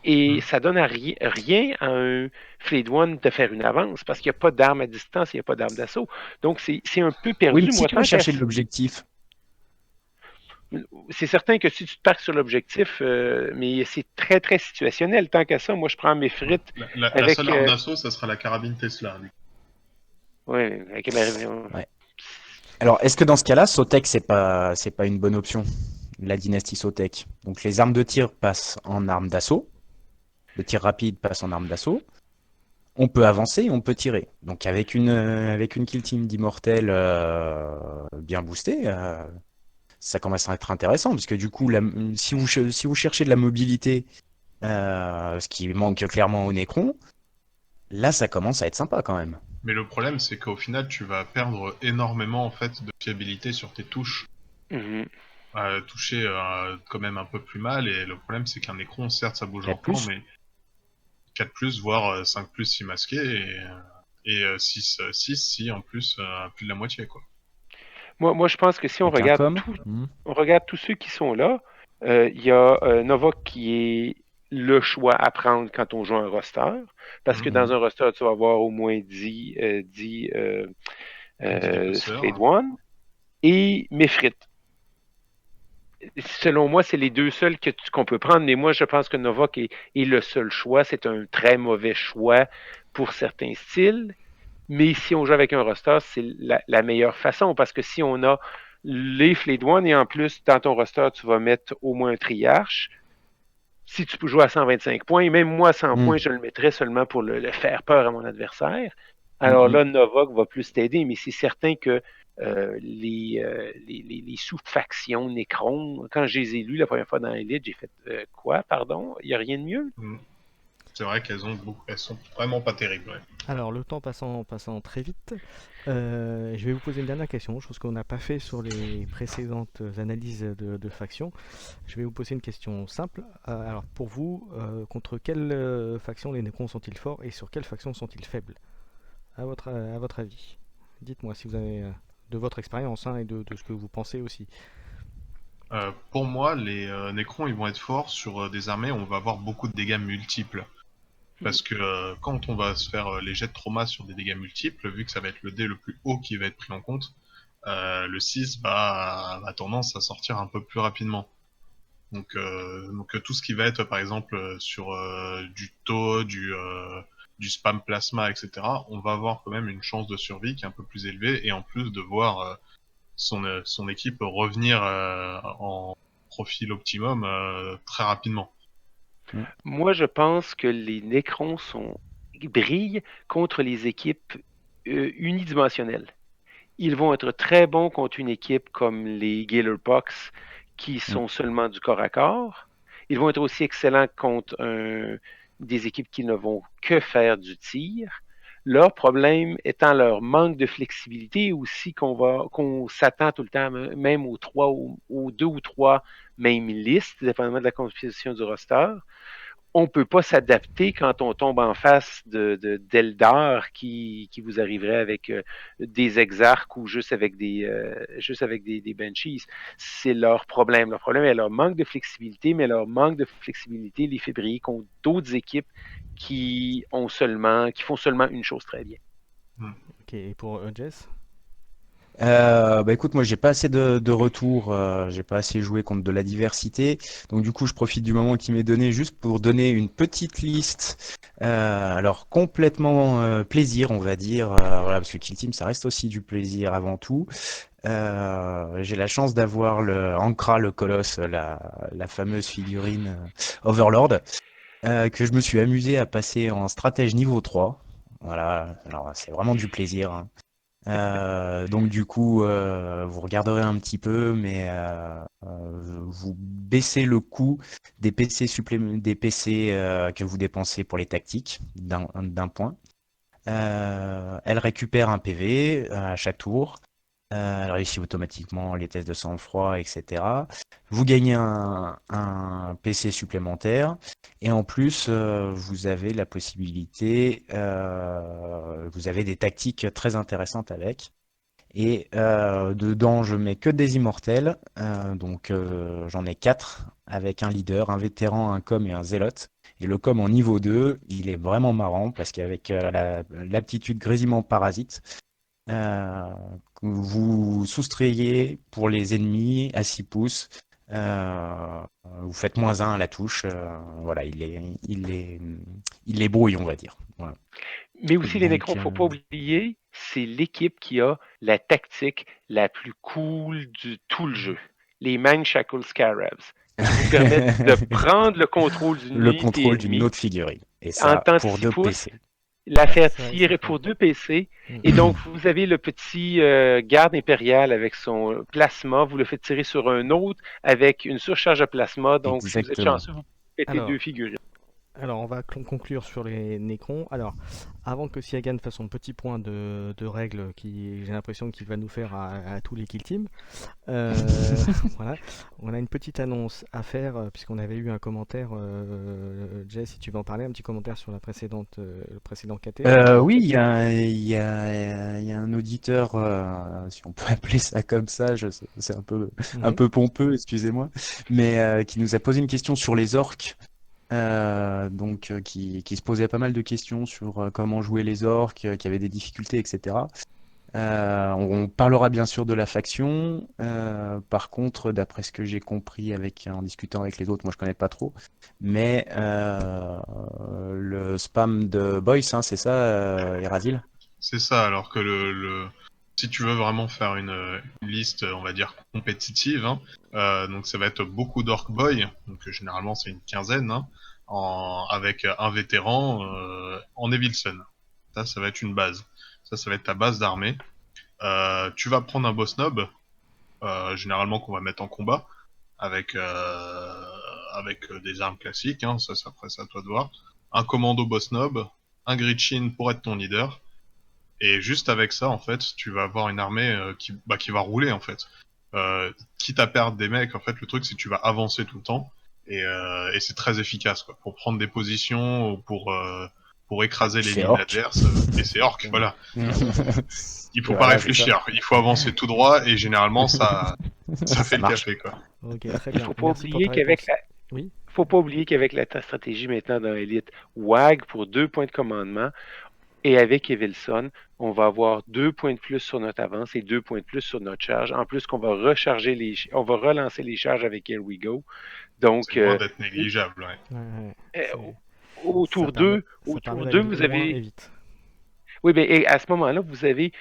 Et Hmm. ça donne rien à un Fleet One de faire une avance parce qu'il n'y a pas d'arme à distance, il n'y a pas d'arme d'assaut. Donc, c'est un peu Oui, mais perdu. si Moi, tu vas tant qu'à. chercher de l'objectif, C'est certain que si tu te parques sur l'objectif, mais c'est très, très situationnel. Tant qu'à ça, moi, je prends mes Ouais. frites La seule avec. arme d'assaut, ça sera la carabine Tesla. Ouais, avec ouais. Alors, est-ce que dans ce cas-là, Sotek, c'est pas une bonne option, la dynastie Sotek? Donc, les armes de tir passent en armes d'assaut, le tir rapide passe en armes d'assaut. On peut avancer, on peut tirer. Donc, avec une kill team d'immortels bien boostée, ça commence à être intéressant, parce que du coup, si vous cherchez de la mobilité, ce qui manque clairement au Necron, là, ça commence à être sympa quand même. Mais le problème, c'est qu'au final, tu vas perdre énormément en fait de fiabilité sur tes touches. Mhm. Toucher quand même un peu plus mal, et le problème, c'est qu'un écran, certes, ça bouge 4 lentement, plus. mais 4+, voire 5+, si masqué, et 6 si en plus plus de la moitié, quoi. Moi, je pense que si Avec un com. Hmm. on regarde tous ceux qui sont là, il y a Nova qui est le choix à prendre quand on joue un roster. Parce que dans Mhm. un roster, tu vas avoir au moins 10 Split Dépeceur. One et Mifrit. Selon moi, c'est les deux seuls qu'on peut prendre, mais moi, je pense que Novak est le seul choix. C'est un très mauvais choix pour certains styles, mais si on joue avec un roster, c'est la meilleure façon, parce que si on a les Fleet One et en plus, dans ton roster, tu vas mettre au moins un triarche, si tu peux jouer à 125 points, même moi, à 100 Hmm. points, je le mettrais seulement pour le faire peur à mon adversaire. Hmm, Alors hmm. là, Novak va plus t'aider, mais c'est certain que les sous-factions Necron, quand je les ai lus la première fois dans l'élite, j'ai fait quoi, pardon? Il n'y a rien de mieux? Mhm. C'est vrai elles sont vraiment pas terribles. Ouais. Alors, le temps passant très vite, je vais vous poser une dernière question, chose qu'on n'a pas fait sur les précédentes analyses de factions. Je vais vous poser une question simple. Alors, pour vous, contre quelle faction les Necrons sont-ils forts et sur quelle faction sont-ils faibles, à votre avis? Dites-moi si vous avez de votre expérience hein, et de ce que vous pensez aussi. Pour moi, les Necrons, ils vont être forts sur des armées où on va avoir beaucoup de dégâts multiples. Parce que quand on va se faire les jets de trauma sur des dégâts multiples, vu que ça va être le dé le plus haut qui va être pris en compte, le 6 a tendance à sortir un peu plus rapidement. Donc tout ce qui va être par exemple sur du taux, du spam plasma, etc., on va avoir quand même une chance de survie qui est un peu plus élevée, et en plus de voir son équipe revenir en profil optimum très rapidement. Moi, je pense que les Necrons brillent contre les équipes unidimensionnelles. Ils vont être très bons contre une équipe comme les Pox qui Hmm. sont seulement du corps à corps. Ils vont être aussi excellents contre des équipes qui ne vont que faire du tir. Leur problème étant leur manque de flexibilité aussi qu'on s'attend tout le temps, même aux deux ou trois mêmes listes, dépendamment de la composition du roster. On ne peut pas s'adapter quand on tombe en face d'Eldar qui vous arriverait avec des exarques ou juste avec des Banshees. C'est leur problème. Leur problème est leur manque de flexibilité, mais leur manque de flexibilité les fait briller contre d'autres équipes qui font seulement une chose très bien. Ok, et pour Jess? Bah écoute, moi j'ai pas assez de retours, j'ai pas assez joué contre de la diversité, donc du coup je profite du moment qui m'est donné juste pour donner une petite liste, alors complètement plaisir on va dire, voilà parce que Kill Team ça reste aussi du plaisir avant tout. J'ai la chance d'avoir le Ankra le colosse, la fameuse figurine Overlord, que je me suis amusé à passer en stratège niveau 3. Voilà, alors c'est vraiment du plaisir, hein. Donc du coup, vous regarderez un petit peu, mais vous baissez le coût des des PC que vous dépensez pour les tactiques d'un point. Elle récupère un PV à chaque tour. Elle réussit automatiquement les tests de sang-froid, etc. Vous gagnez un PC supplémentaire et en plus, vous avez la possibilité, vous avez des tactiques très intéressantes avec. Et dedans, je mets que des immortels, donc j'en ai 4 avec un leader, un vétéran, un com et un zélote. Et le com en niveau 2, il est vraiment marrant parce qu'avec l'aptitude grésillement parasite, euh, vous soustrayez pour les ennemis à 6 pouces. Vous faites -1 à la touche. Voilà, il les brouille, on va dire. Voilà. Mais aussi, les Necrons, Donc, faut pas oublier, c'est l'équipe qui a la tactique la plus cool de tout le jeu. Les Man Shackle Scarabs, qui vous permettent de prendre le contrôle d'une le unité contrôle d'une ennemie autre figurine. Et en ça, temps de pour 6 2 pouces, PC. la Ouais, faire ça, c'est tirer cool. pour 2 PC. Mm. Et donc, vous avez le petit garde impérial avec son plasma. Vous le faites tirer sur un autre avec une surcharge de plasma. Donc, si vous êtes Exactement. chanceux, vous pétez Alors, 2 figurines. Alors, on va conclure sur les Nécrons. Alors, avant que Siagan fasse son petit point de règles qui, j'ai l'impression qu'il va nous faire à tous les kill teams, euh, voilà, on a une petite annonce à faire puisqu'on avait eu un commentaire. Jess, si tu veux en parler, un petit commentaire sur la précédente, le précédent KT. Oui, il y a un auditeur, si on peut appeler ça comme ça, c'est un Mhm. peu pompeux, excusez-moi, mais qui nous a posé une question sur les orques. Donc qui se posait pas mal de questions sur comment jouer les orques, qui avait des difficultés, etc. On parlera bien sûr de la faction. Par contre, d'après ce que j'ai compris en discutant avec les autres, moi je connais pas trop, mais le spam de Boyce, hein, c'est ça, Erasil? C'est ça, alors que si tu veux vraiment faire une liste, on va dire, compétitive, hein, donc ça va être beaucoup d'Orc Boy, donc généralement c'est une quinzaine, hein, avec un vétéran en Evilson. Ça va être une base. Ça va être ta base d'armée. Tu vas prendre un boss nob, généralement qu'on va mettre en combat, avec, des armes classiques, hein, après c'est à toi de voir. Un commando boss nob, un Gritchin pour être ton leader, et juste avec ça, en fait, tu vas avoir une armée qui va rouler, en fait. Quitte à perdre des mecs, en fait, le truc, c'est que tu vas avancer tout le temps. Et c'est très efficace, quoi. Pour prendre des positions, ou pour écraser les C'est lignes orc. adverses. Et c'est orc, voilà. Il faut pas Voilà, c'est ça. réfléchir. Il faut avancer tout droit, et généralement, ça fait Ça le marche. café, quoi. Ok, très Il bien. faut pas Merci pour oublier ta qu'avec réponse. la, Oui. faut pas oublier qu'avec la stratégie maintenant dans Elite, WAG pour 2 points de commandement, et avec Evilson, on va avoir 2 points de plus sur notre avance et 2 points de plus sur notre charge. En plus qu'on va on va relancer les charges avec Here We Go. C'est Donc, loin d'être négligeable, ouais. Ouais, ouais. au Ça permet, ça au permet tour d'aller 2, vous loin et avez, vite. oui, mais et à ce moment-là, vous avez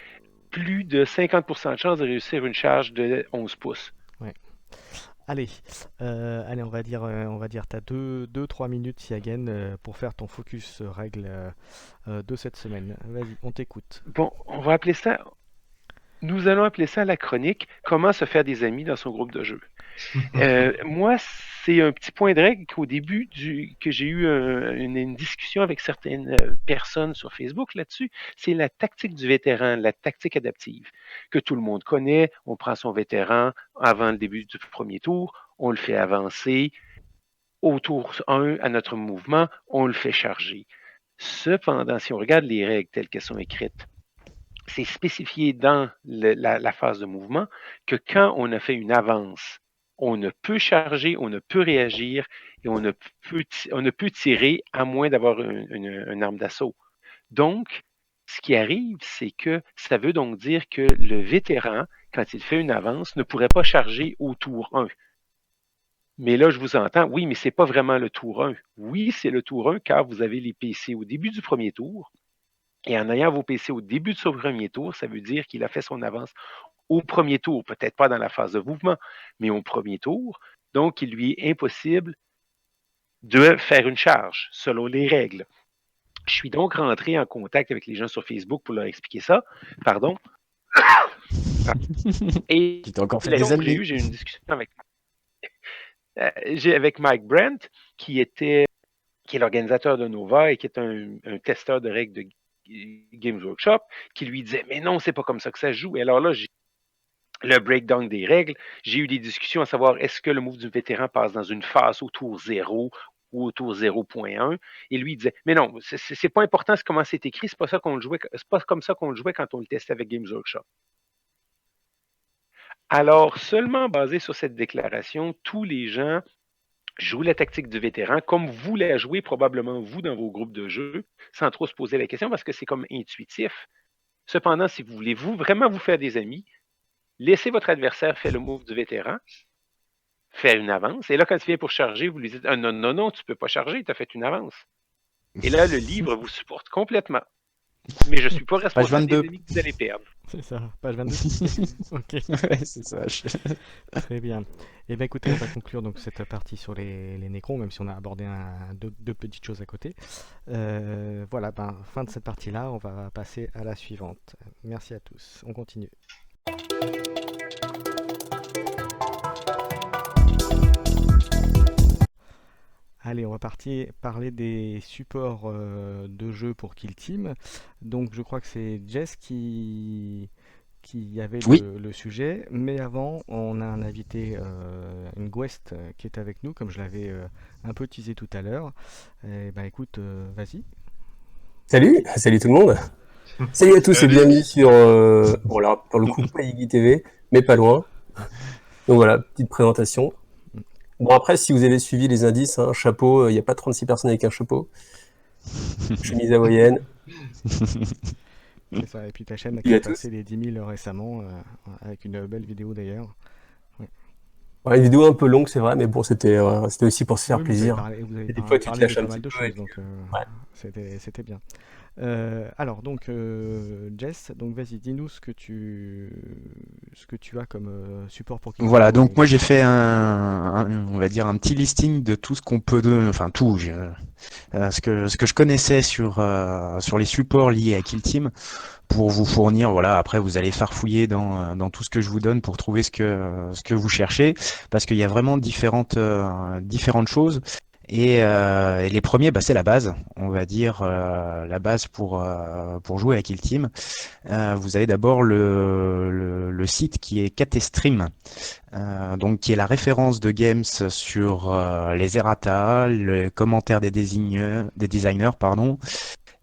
plus de 50% de chance de réussir une charge de 11 pouces. Ouais. Allez, on va dire, t'as 2-3 minutes, Siagen, pour faire ton focus règle de cette semaine. Vas-y, on t'écoute. Bon, nous allons appeler ça la chronique Comment se faire des amis dans son groupe de jeu. Moi, c'est un petit point de règle qu'au début que j'ai eu une discussion avec certaines personnes sur Facebook là-dessus, c'est la tactique du vétéran, la tactique adaptive, que tout le monde connaît. On prend son vétéran avant le début du premier tour, on le fait avancer. Au tour 1, à notre mouvement, on le fait charger. Cependant, si on regarde les règles telles qu'elles sont écrites, c'est spécifié dans la phase de mouvement que quand on a fait une avance, on ne peut charger, on ne peut réagir et on ne peut tirer à moins d'avoir une arme d'assaut. Donc, ce qui arrive, c'est que ça veut donc dire que le vétéran, quand il fait une avance, ne pourrait pas charger au tour 1. Mais là, je vous entends, oui, mais ce n'est pas vraiment le tour 1. Oui, c'est le tour 1 car vous avez les PC au début du premier tour. Et en ayant vos PC au début de son premier tour, ça veut dire qu'il a fait son avance au premier tour, peut-être pas dans la phase de mouvement, mais au premier tour. Donc, il lui est impossible de faire une charge selon les règles. Je suis donc rentré en contact avec les gens sur Facebook pour leur expliquer ça. Pardon. Et Tu t'es encore fait la des question que ennemis. j'ai eu une discussion avec Mike Brent, qui est l'organisateur de Nova et qui est un testeur de règles de Games Workshop, qui lui disait, mais non, c'est pas comme ça que ça se joue. Et alors là, le breakdown des règles. J'ai eu des discussions à savoir est-ce que le move du vétéran passe dans une phase au tour 0 ou au tour 0.1. Et lui, il disait mais non, c'est pas important comment c'est écrit, c'est pas ça qu'on le jouait, c'est pas comme ça qu'on le jouait quand on le testait avec Games Workshop. Alors, seulement basé sur cette déclaration, tous les gens jouent la tactique du vétéran comme vous la jouez probablement vous dans vos groupes de jeu, sans trop se poser la question parce que c'est comme intuitif. Cependant, si vous voulez vraiment vous faire des amis, laissez votre adversaire faire le move du vétéran, faire une avance, et là, quand il vient pour charger, vous lui dites ah, non, non, non, tu peux pas charger, tu as fait une avance. Et là, le livre vous supporte complètement. Mais je ne suis pas Page responsable des 22. amis que vous allez perdre. C'est ça, page 22. Ok, Ouais, c'est ça. très bien. Et bien écoutez, on va conclure donc cette partie sur les nécrons, même si on a abordé deux petites choses à côté. Voilà, fin de cette partie-là, on va passer à la suivante. Merci à tous, on continue. Allez, on va parler des supports de jeu pour Kill Team. Donc je crois que c'est Jess qui avait Oui. le sujet. Mais avant, on a un invité, une guest qui est avec nous, comme je l'avais un peu teasé tout à l'heure. Écoute, vas-y. Salut tout le monde. Salut à tous et bienvenue sur, bon là, pour le coup, pas Iggy TV, mais pas loin. Donc voilà, petite présentation. Bon après, si vous avez suivi les indices, hein, chapeau, il n'y a pas 36 personnes avec un chapeau. Chemise hawaïenne. C'est ça, et puis ta chaîne a Salut à passé les 10 000 récemment, avec une belle vidéo d'ailleurs. Ouais, une vidéo un peu longue, c'est vrai, mais bon, c'était aussi pour se faire Oui, plaisir. Vous avez Et des fois, tu te parlé lâches de un pas mal petit de peu. choses, donc ouais. c'était bien. Alors donc Jess, donc vas-y, dis-nous ce que tu as comme support pour Kill Voilà, Team donc moi aujourd'hui. j'ai fait on va dire un petit listing de tout ce qu'on peut donner, enfin tout, ce que je connaissais sur les supports liés à Kill Team pour vous fournir. Voilà, après vous allez farfouiller dans tout ce que je vous donne pour trouver ce que vous cherchez, parce qu'il y a vraiment différentes choses. Et les premiers, c'est la base, on va dire la base pour jouer à Kill Team. Vous avez d'abord le site qui est KT-Stream, donc qui est la référence de Games sur les errata, les commentaires des designers, pardon,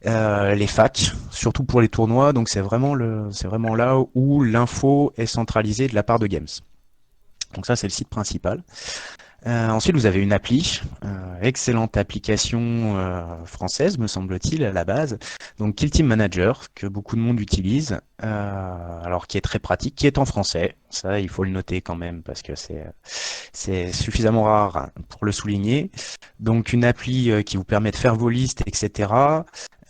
les facs, surtout pour les tournois. Donc c'est vraiment là où l'info est centralisée de la part de Games. Donc ça c'est le site principal. Ensuite, vous avez une appli, excellente application française, me semble-t-il, à la base. Donc, Kill Team Manager, que beaucoup de monde utilise, alors qui est très pratique, qui est en français. Ça, il faut le noter quand même, parce que c'est suffisamment rare pour le souligner. Donc, une appli qui vous permet de faire vos listes, etc.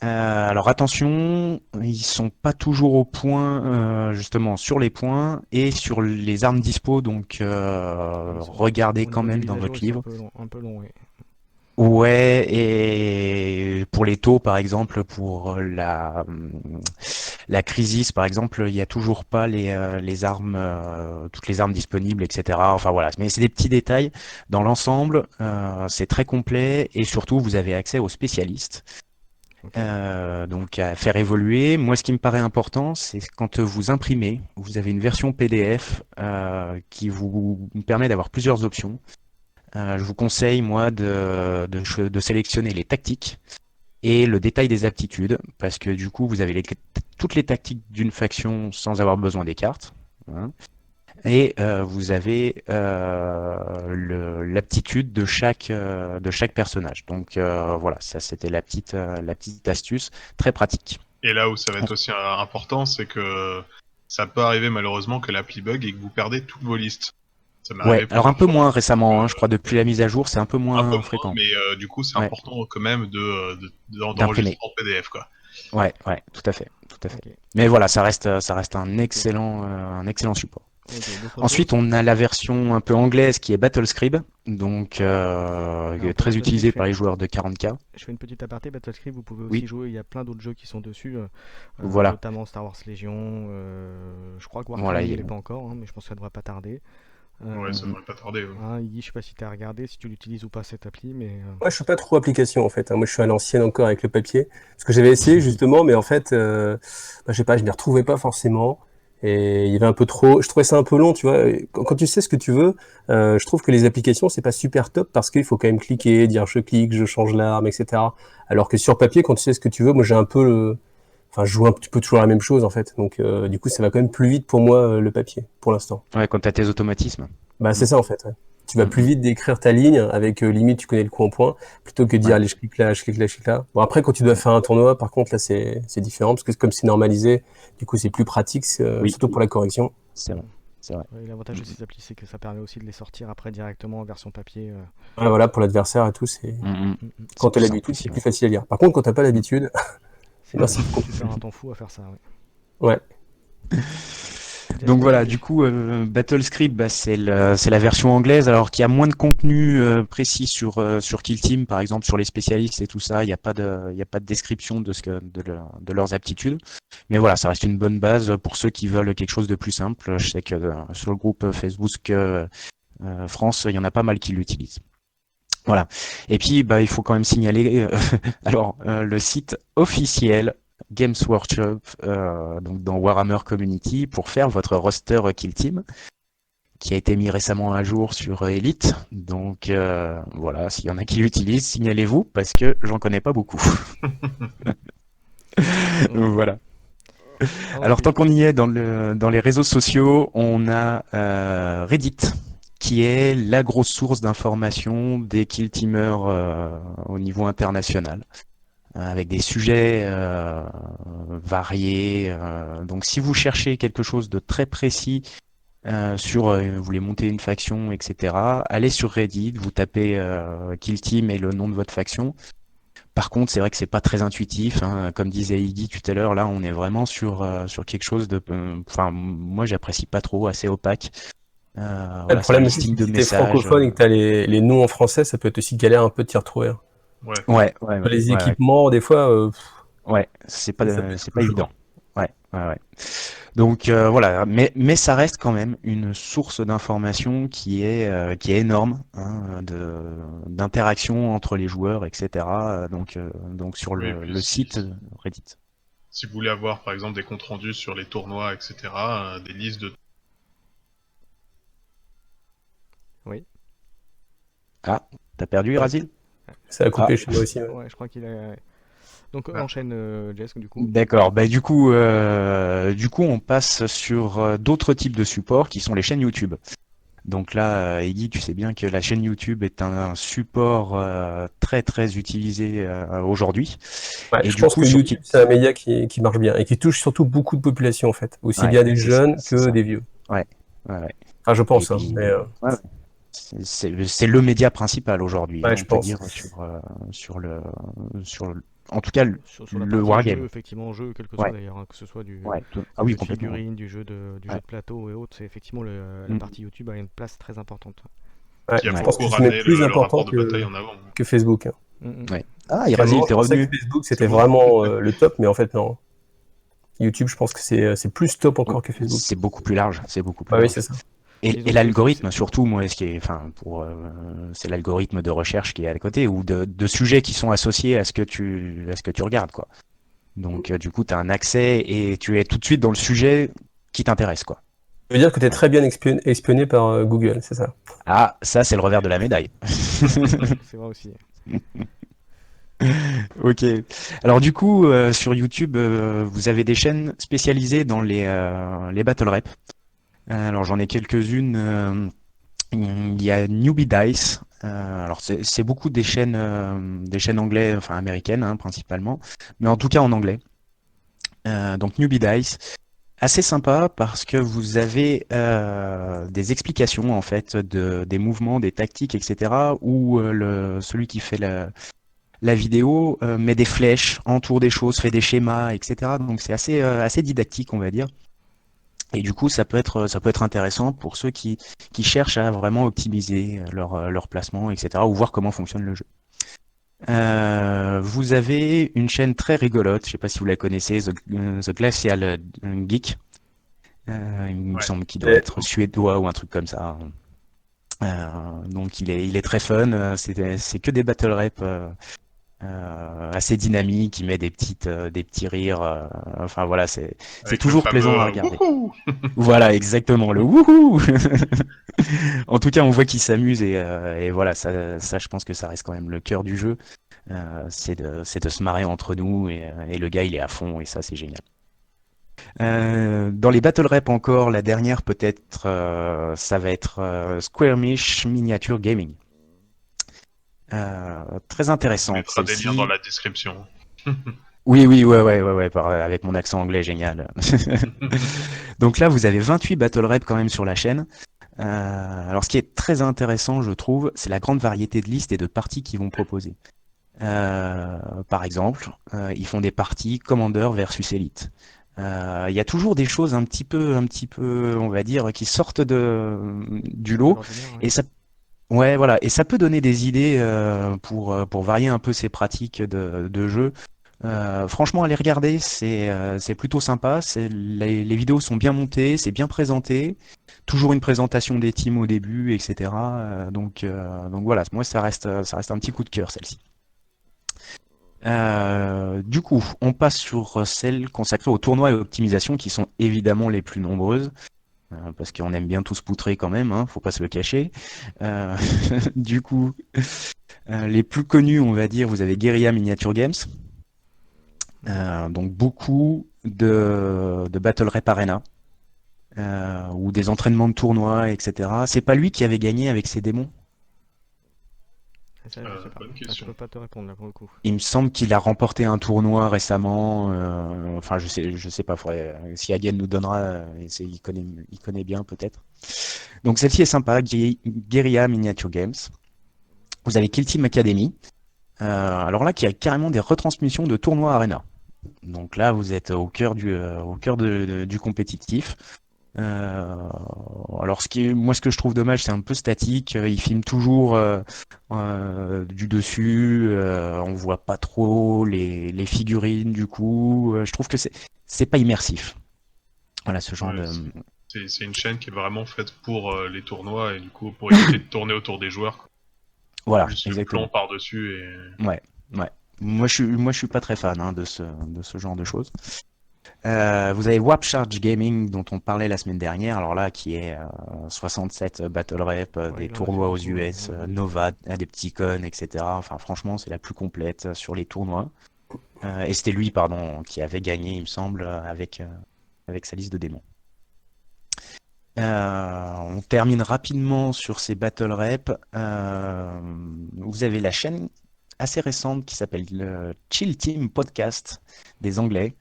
Alors attention, ils sont pas toujours au point justement sur les points et sur les armes dispo, donc regardez Au quand niveau des même mises dans à jour, votre ils sont livre. un peu longs, oui. Ouais, et pour les taux par exemple, pour la Crisis par exemple, il y a toujours pas les armes, toutes les armes disponibles, etc. Enfin voilà, mais c'est des petits détails. Dans l'ensemble, c'est très complet et surtout vous avez accès aux spécialistes. Okay. Donc à faire évoluer. Moi, ce qui me paraît important, c'est quand vous imprimez, vous avez une version PDF qui vous permet d'avoir plusieurs options. Je vous conseille, moi, de sélectionner les tactiques et le détail des aptitudes, parce que du coup, vous avez toutes les tactiques d'une faction sans avoir besoin des cartes. Hein. Et vous avez l'aptitude de chaque personnage. Donc voilà, ça c'était la petite astuce très pratique. Et là où ça va être aussi important, c'est que ça peut arriver malheureusement que l'appli bug et que vous perdez toutes vos listes. Ça m'est Ouais, arrivé alors un plusieurs peu fois. moins récemment, hein, je crois depuis la mise à jour, c'est un peu Un peu moins moins, fréquent. mais du coup c'est Ouais, important quand même d'imprimer. d'enregistrer en PDF quoi. Ouais, tout à fait. Okay. Mais voilà, ça reste un excellent support. Okay. D'autres Ensuite, choses? on a la version un peu anglaise qui est BattleScribe, donc Alors, pour très Battlescribe, utilisée par les joueurs de 40K. je fais une petite aparté. Battlescribe, vous pouvez aussi Oui, jouer. Il y a plein d'autres jeux qui sont dessus, voilà. notamment Star Wars Legion. Je crois que Voilà, Warcraft n'y est pas encore, hein, mais je pense que ça devrait pas tarder. Ouais, ça devrait pas tarder. Ouais. Guy, je sais pas si tu as regardé, si tu l'utilises ou pas cette appli, mais Moi, je suis pas trop application en fait. Hein. Moi, je suis à l'ancienne encore avec le papier. Parce que j'avais essayé justement, mais en fait, je sais pas, je m'y retrouvais pas forcément. Et il y avait un peu trop, je trouvais ça un peu long, tu vois. Et quand tu sais ce que tu veux, je trouve que les applications, c'est pas super top parce qu'il faut quand même cliquer, dire je clique, je change l'arme, etc. Alors que sur papier, quand tu sais ce que tu veux, moi j'ai un peu enfin, je joue un petit peu toujours la même chose en fait. Donc, du coup, ça va quand même plus vite pour moi le papier, pour l'instant. Ouais, quand t'as tes automatismes. Bah, c'est ça en fait. Ouais. Tu vas plus Mhm. vite d'écrire ta ligne avec limite tu connais le coup en point plutôt que de dire Ouais. allez je clique là, je clique là, je clique là. Bon après quand tu dois faire un tournoi, par contre là c'est différent parce que comme c'est normalisé, du coup c'est plus pratique, Oui, surtout pour la correction. c'est vrai. C'est vrai. Ouais, l'avantage de ces applis, c'est que ça permet aussi de les sortir après directement en version papier. Ouais, voilà pour l'adversaire et tout, c'est Mhm. Mm, mm. quand C'est t'as plus simple l'habitude aussi. c'est plus Ouais. facile à lire. Par contre quand t'as pas l'habitude, C'est ben, c'est tu perds un temps fou à faire ça. ouais. Jess, Donc voilà, continue. du coup, BattleScript, bah, c'est la version anglaise, alors qu'il y a moins de contenu précis sur Kill Team, par exemple, sur les spécialistes et tout ça. Il y a pas de description de leurs aptitudes. Mais voilà, ça reste une bonne base pour ceux qui veulent quelque chose de plus simple. Je sais que sur le groupe Facebook France, il y en a pas mal qui l'utilisent. Voilà. Et puis, bah, il faut quand même signaler, le site officiel Games Workshop, donc dans Warhammer Community, pour faire votre roster Kill Team, qui a été mis récemment à jour sur Elite. Donc, voilà, s'il y en a qui l'utilisent, signalez-vous, parce que j'en connais pas beaucoup. Ok. Voilà. Alors, Ok. tant qu'on y est dans les réseaux sociaux, on a Reddit, qui est la grosse source d'information des kill teamers au niveau international, avec des sujets variés. Donc, si vous cherchez quelque chose de très précis vous voulez monter une faction, etc., allez sur Reddit, vous tapez kill team et le nom de votre faction. Par contre, c'est vrai que c'est pas très intuitif, hein. Comme disait Iggy tout à l'heure, là, on est vraiment sur quelque chose de, enfin, moi, j'apprécie pas trop, assez opaque. Le Voilà, c'est un problème aussi c'est listing que de si t'es messages. francophone et que t'as les noms en français, ça peut être aussi galère un peu de t'y retrouver. Hein. Ouais. Ouais, ouais, Sur ouais, les ouais, ouais. équipements, des fois, Ouais, ça peut être un c'est peu pas chaud. évident. Ouais, ouais, ouais. Donc voilà, mais ça reste quand même une source d'information qui est énorme, hein, d'interaction entre les joueurs, etc. Donc sur Oui, et puis le site Reddit. si vous voulez avoir par exemple des comptes rendus sur les tournois, etc., des listes de Oui. Ah, t'as perdu Ouais. Irazil? Ça a Ah, coupé chez moi aussi. Ouais. Ouais, je crois qu'il a. Donc Ah, enchaîne, Jess, du coup. d'accord. Bah du coup, on passe sur d'autres types de supports qui sont les chaînes YouTube. Donc là, Iggy, tu sais bien que la chaîne YouTube est un support très très utilisé aujourd'hui. Ouais, Et je du pense coup, que sur YouTube, Kill, c'est un média qui marche bien et qui touche surtout beaucoup de populations, en fait. Aussi ouais, bien des jeunes c'est que ça. des vieux. Ouais, ouais, ouais. Enfin, je Et pense, hein, puis, mais ouais, ouais. C'est le média principal aujourd'hui, hein, ouais, je on peut pense. dire sur le sur le- en tout cas Sur la le partie jeu, wargame. effectivement, jeu, quel que soit Ouais, d'ailleurs, hein, que ce soit ouais. Ah du oui, jeu de complètement. Ouais. figurines, du jeu Ouais. de plateau et autres, c'est effectivement la Mm, partie YouTube a une place très importante. Ouais, qui a je ouais. pense beaucoup que c'est même ramené plus le rapport important de bataille en avant. que Facebook. Hein. Mm, mm. Ouais. Ah, Parce qu'à un Irazil, moment, je t'es pensais que revenu. Facebook, C'est c'était bon. vraiment le top, mais en fait, non. YouTube, je pense que c'est plus top Oh, encore que Facebook. c'est beaucoup plus large, c'est beaucoup plus Bah oui, c'est large. ça. Ils Et ont, l'algorithme, surtout, moi, c'est l'algorithme de recherche qui est à côté ou de sujets qui sont associés à ce que tu regardes, quoi. Donc, du coup, tu as un accès et tu es tout de suite dans le sujet qui t'intéresse, quoi. Ça veut dire que tu es très bien espionné par Google, c'est ça. Ah, ça, c'est le revers de la médaille. c'est vrai aussi. Ok. Alors, du coup, sur YouTube, vous avez des chaînes spécialisées dans les battle reps. Alors, j'en ai quelques-unes. Il y a Newbie Dice. Alors c'est beaucoup des chaînes anglaises, enfin américaines hein, principalement, mais en tout cas en anglais. Donc Newbie Dice, assez sympa parce que vous avez des explications en fait des mouvements, des tactiques, etc. Où celui qui fait la vidéo met des flèches, entoure des choses, fait des schémas, etc. Donc c'est assez didactique on va dire. Et du coup, ça peut être intéressant pour ceux qui cherchent à vraiment optimiser leur placement, etc., ou voir comment fonctionne le jeu. Vous avez une chaîne très rigolote, je sais pas si vous la connaissez, The Glacial Geek. Il me Ouais. semble qu'il doit Et- être suédois ou un truc comme ça. Donc il est très fun. C'est que des battle reps assez dynamique, il met des petits rires. Enfin voilà, c'est Avec le toujours plaisant à fameux regarder. wouhou. Voilà, exactement, le wouhou! En tout cas, on voit qu'il s'amuse et voilà, ça, je pense que ça reste quand même le cœur du jeu. C'est de se marrer entre nous et le gars, il est à fond et ça, c'est génial. Dans les battle rap encore, la dernière peut-être, ça va être Squirmish Miniature Gaming. Très On intéressante mettra des liens dans celle-ci. la description. Oui, oui, ouais, avec mon accent anglais génial. Donc là, vous avez 28 battle rap quand même sur la chaîne. Alors, ce qui est très intéressant, je trouve, c'est la grande variété de listes et de parties qu'ils vont proposer. Par exemple, ils font des parties Commander versus Elite. Il y a toujours des choses un petit peu, on va dire, qui sortent du De lot, l'ordinaire, ouais. et ça, ouais, voilà, et ça peut donner des idées pour varier un peu ces pratiques de jeu. Franchement, allez regarder, c'est plutôt sympa. Les vidéos sont bien montées, c'est bien présenté. Toujours une présentation des teams au début, etc. Donc voilà, moi ça reste un petit coup de cœur celle-ci. Du coup, on passe sur celles consacrées aux tournois et optimisation qui sont évidemment les plus nombreuses. Parce qu'on aime bien tous poutrer quand même, hein, faut pas se le cacher. Euh, du coup, les plus connus, on va dire, vous avez Guerrilla Miniature Games. Donc beaucoup de Battle Rap Arena ou des entraînements de tournois, etc. C'est pas lui qui avait gagné avec ses démons? Ça, je sais pas. Bonne Ça, je question. peux pas te répondre là pour le coup. Il me semble qu'il a remporté un tournoi récemment. Enfin, je sais pas. Si Hagen nous donnera, il connaît bien peut-être. Donc celle-ci est sympa. Guerrilla Miniature Games. Vous avez Kill Team Academy. Alors là, qui a carrément des retransmissions de tournois Arena. Donc là, vous êtes au cœur du compétitif. Euh, alors moi ce que je trouve dommage, c'est un peu statique. Il filme toujours du dessus. On voit pas trop les figurines du coup. Je trouve que c'est pas immersif. Voilà ce genre Ouais, de. c'est une chaîne qui est vraiment faite pour les tournois et du coup pour éviter de tourner autour des joueurs, quoi. Voilà, Juste le plan exactement. par-dessus et Ouais, ouais. Moi je suis pas très fan hein, de ce genre de choses. Vous avez Warp Charge Gaming dont on parlait la semaine dernière, alors là qui est 67 Battle Rep, Ouais, des il en a fait tournois aux beaucoup, US, on l'a vu. Nova, des petits cons, etc. Enfin franchement c'est la plus complète sur les tournois. Et c'était lui, pardon, qui avait gagné, il me semble, avec sa liste de démons. On termine rapidement sur ces Battle Rep. Vous avez la chaîne assez récente qui s'appelle le Chill Team Podcast des Anglais.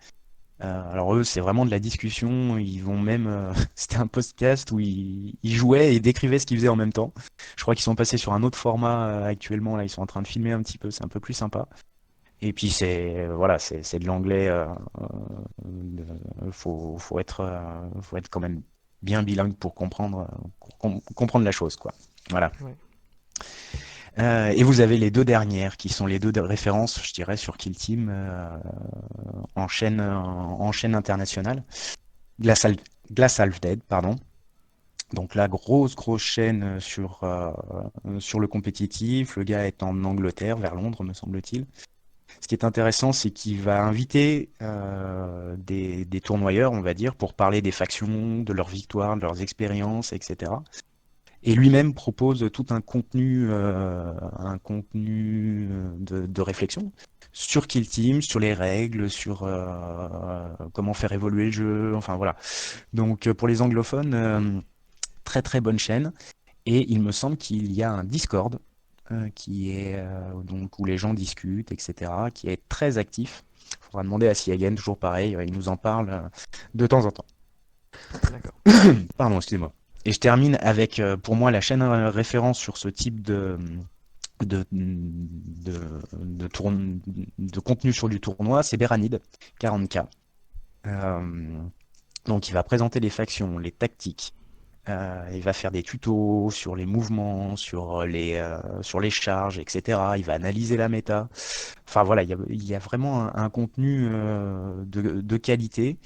Alors eux, c'est vraiment de la discussion. Ils vont même, c'était un podcast où ils jouaient et décrivaient ce qu'ils faisaient en même temps. Je crois qu'ils sont passés sur un autre format actuellement. Là, ils sont en train de filmer un petit peu. C'est un peu plus sympa. Et puis voilà, c'est de l'anglais. Faut être quand même bien bilingue pour comprendre la chose, quoi. Voilà. Ouais. Et vous avez les deux dernières qui sont les deux références, je dirais, sur Kill Team en chaîne internationale. Glass Half Dead, pardon. Donc la grosse chaîne sur le compétitif. Le gars est en Angleterre, vers Londres, me semble-t-il. Ce qui est intéressant, c'est qu'il va inviter des tournoyeurs, on va dire, pour parler des factions, de leurs victoires, de leurs expériences, etc. Et lui-même propose tout un contenu de réflexion sur Kill Team, sur les règles, sur comment faire évoluer le jeu, enfin voilà. Donc pour les anglophones, très très bonne chaîne. Et il me semble qu'il y a un Discord qui est donc où les gens discutent, etc., qui est très actif. Il faudra demander à Siagen, toujours pareil, il nous en parle de temps en temps. D'accord. Pardon, excusez-moi. Et je termine avec, pour moi, la chaîne référence sur ce type de, de, de contenu sur du tournoi, c'est Beranid, 40K. Donc il va présenter les factions, les tactiques. Il va faire des tutos sur les mouvements, sur les charges, etc. Il va analyser la méta. Enfin voilà, il y a vraiment un contenu de qualité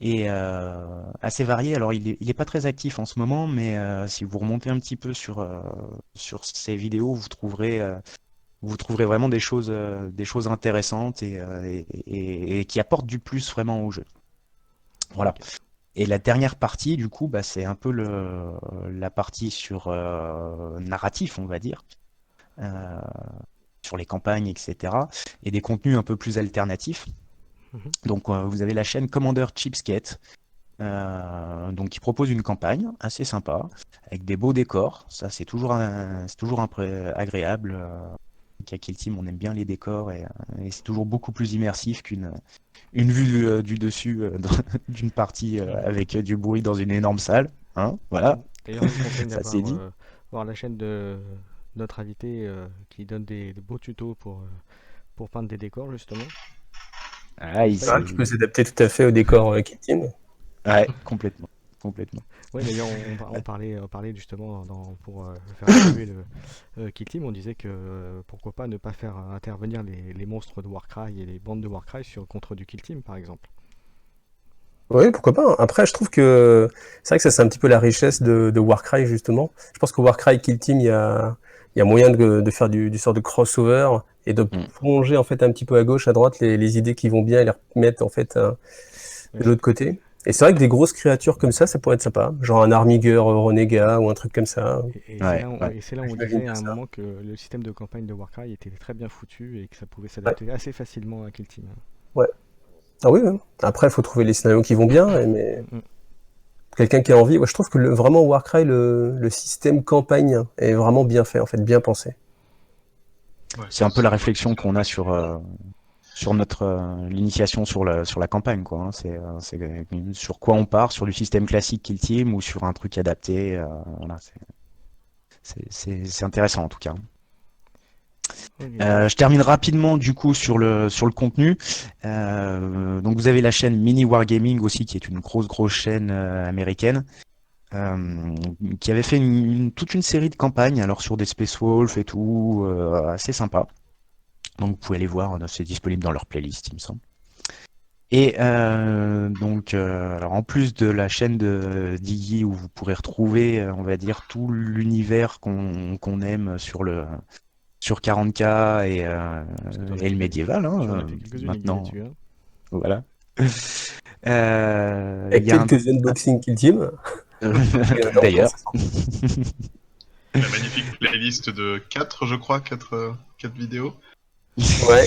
et assez varié. Alors il est pas très actif en ce moment, mais si vous remontez un petit peu sur ses vidéos, vous trouverez vous trouverez vraiment des choses intéressantes et qui apportent du plus vraiment au jeu. Voilà. Ok. Et la dernière partie, du coup, bah, c'est un peu la partie sur narratif, on va dire, euh, sur les campagnes, etc. Et des contenus un peu plus alternatifs. Mhm. Donc, vous avez la chaîne Commander Cheapskate, donc qui propose une campagne assez sympa, avec des beaux décors. Ça, c'est toujours agréable. Qu'à Kill Team, on aime bien les décors et c'est toujours beaucoup plus immersif qu'une vue du dessus d'une partie avec du bruit dans une énorme salle. Hein, voilà, D'ailleurs, je vous conseille ça c'est d'avoir dit. voir la chaîne de notre invité qui donne des beaux tutos pour peindre des décors, justement. Ah, N'est-ce pas, C'est vrai Ellie? qu'il peut s'adapter tout à fait au décor Kill Team. Ouais, complètement. Complètement. Oui, d'ailleurs, on parlait justement pour faire évoluer le Kill Team. On disait que pourquoi pas ne pas faire intervenir les monstres de Warcry et les bandes de Warcry contre du Kill Team, par exemple. Oui, pourquoi pas. Après, je trouve que c'est vrai que ça, c'est un petit peu la richesse de Warcry, justement. Je pense que Warcry Kill Team, il y a moyen de faire du sort de crossover et de Mm. plonger en fait un petit peu à gauche, à droite les idées qui vont bien et les remettre en fait Oui. de l'autre côté. Et c'est vrai que des grosses créatures comme ça pourrait être sympa. Genre un Armigeur Renégat ou un truc comme ça. Et c'est Ouais, là, ouais. et c'est là où on J'imagine disait bien à un ça. moment que le système de campagne de Warcry était très bien foutu et que ça pouvait Ouais, s'adapter assez facilement à Kill Team. ouais. Ah oui, oui. Après, il faut trouver les scénarios qui vont bien, mais Mm, mm. quelqu'un qui a envie. Ouais, je trouve que vraiment Warcry, le système campagne est vraiment bien fait, en fait, bien pensé. Ouais, C'est un peu c'est la une bonne réflexion qu'on a mécanique. sur notre l'initiation sur la campagne, quoi. Hein. C'est sur quoi on part, sur du système classique Kill Team ou sur un truc adapté. Voilà, c'est intéressant en tout cas. Ok, bah, Je termine rapidement du coup sur le contenu. Donc vous avez la chaîne Mini Wargaming aussi, qui est une grosse chaîne américaine, qui avait fait toute une série de campagnes, alors sur des Space Wolf et tout, assez sympa. Donc vous pouvez aller voir, c'est disponible dans leur playlist, il me semble. Et donc, alors en plus de la chaîne de d'Iggy où vous pourrez retrouver, on va dire, tout l'univers qu'on aime sur 40K t'en as et le fait, médiéval, hein, tu en as fait quelques-unes aiguilles maintenant, là-dessus, hein. voilà. Il Avec y a quelques unboxings Kill Team. Et on est en d'ailleurs. place. La magnifique playlist de 4, je crois, 4 vidéos. Ouais.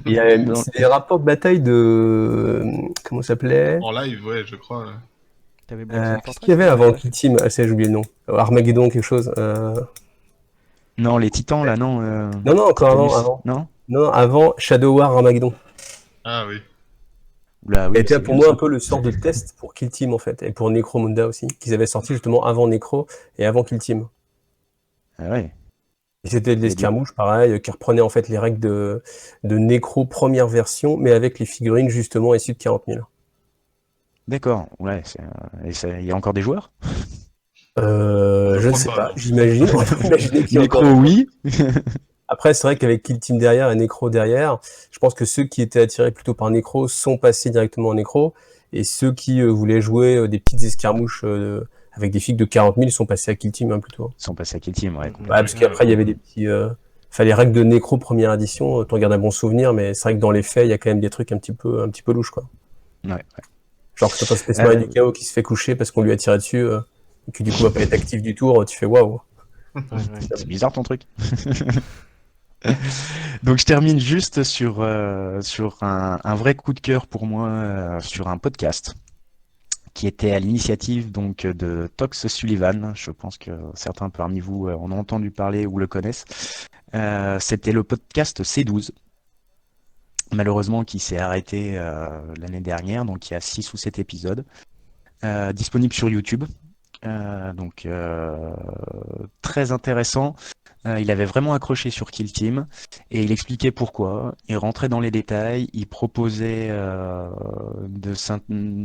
Il y a Non, c'est des rapports de bataille de. Comment ça s'appelait? En live, ouais, je crois. T'avais Bloxing Qu'est-ce qu'il y Fortress avait aussi, avant non? Kill Team? Ah, ça, j'ai oublié le nom. Armageddon, quelque chose. non, les titans là, non. Non, non, encore avant, Titanus, avant. non? Non, non, avant Shadow War Armageddon. Ah oui. Oula, Ça a oui, été c'est pour vieux moi un ça. peu le sort de test pour Kill Team en fait, et pour Necromunda aussi, qu'ils avaient sorti justement avant Necro et avant Kill Team. Ah ouais. Et c'était de Et du l'escarmouche, pareil, qui reprenait en fait les règles de Necro première version, mais avec les figurines justement issues de 40 000. D'accord, ouais. Et il y a encore des joueurs? Je Je ne crois sais pas, pas, non. j'imagine, on peut imaginer qu'il y a encore Necro, des joueurs. oui. Après, c'est vrai qu'avec Kill Team derrière et Necro derrière, je pense que ceux qui étaient attirés plutôt par Necro sont passés directement en Necro, et ceux qui voulaient jouer des petites escarmouches avec des figues de 40 000 sont passés à Kill Team hein, plutôt. Ils sont passés à quel team, ouais, Mm, mm. Ouais, complètement. parce qu'après, il y avait des petits. Enfin, les règles de Necro première édition, tu regardes un bon souvenir, mais c'est vrai que dans les faits, il y a quand même des trucs un petit peu louches, quoi. Ouais. Genre que t'as un Space Marine Euh, du chaos qui se fait coucher parce qu'on lui a tiré dessus, et qui du coup va pas être actif du tour, tu fais waouh. Ouais, ouais. c'est bizarre ton truc. Donc je termine juste sur un vrai coup de cœur pour moi sur un podcast qui était à l'initiative donc de Tox Sullivan. Je pense que certains parmi vous en ont entendu parler ou le connaissent. C'était le podcast C12. Malheureusement, qui s'est arrêté l'année dernière, donc il y a 6 ou 7 épisodes, disponibles sur YouTube. Donc très intéressant. Il avait vraiment accroché sur Kill Team et il expliquait pourquoi. Il rentrait dans les détails, il proposait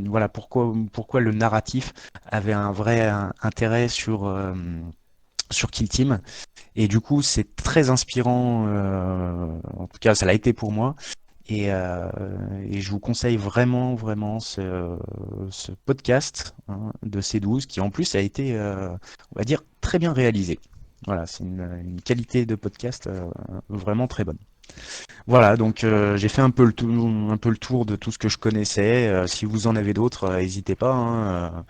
voilà pourquoi le narratif avait un vrai intérêt sur Kill Team. Et du coup, c'est très inspirant. En tout cas, ça l'a été pour moi. Et je vous conseille vraiment ce podcast hein, de C12 qui en plus a été, on va dire, très bien réalisé. Voilà, c'est une qualité de podcast vraiment très bonne. Voilà, donc j'ai fait un peu le tour de tout ce que je connaissais. Si vous en avez d'autres, n'hésitez pas, hein.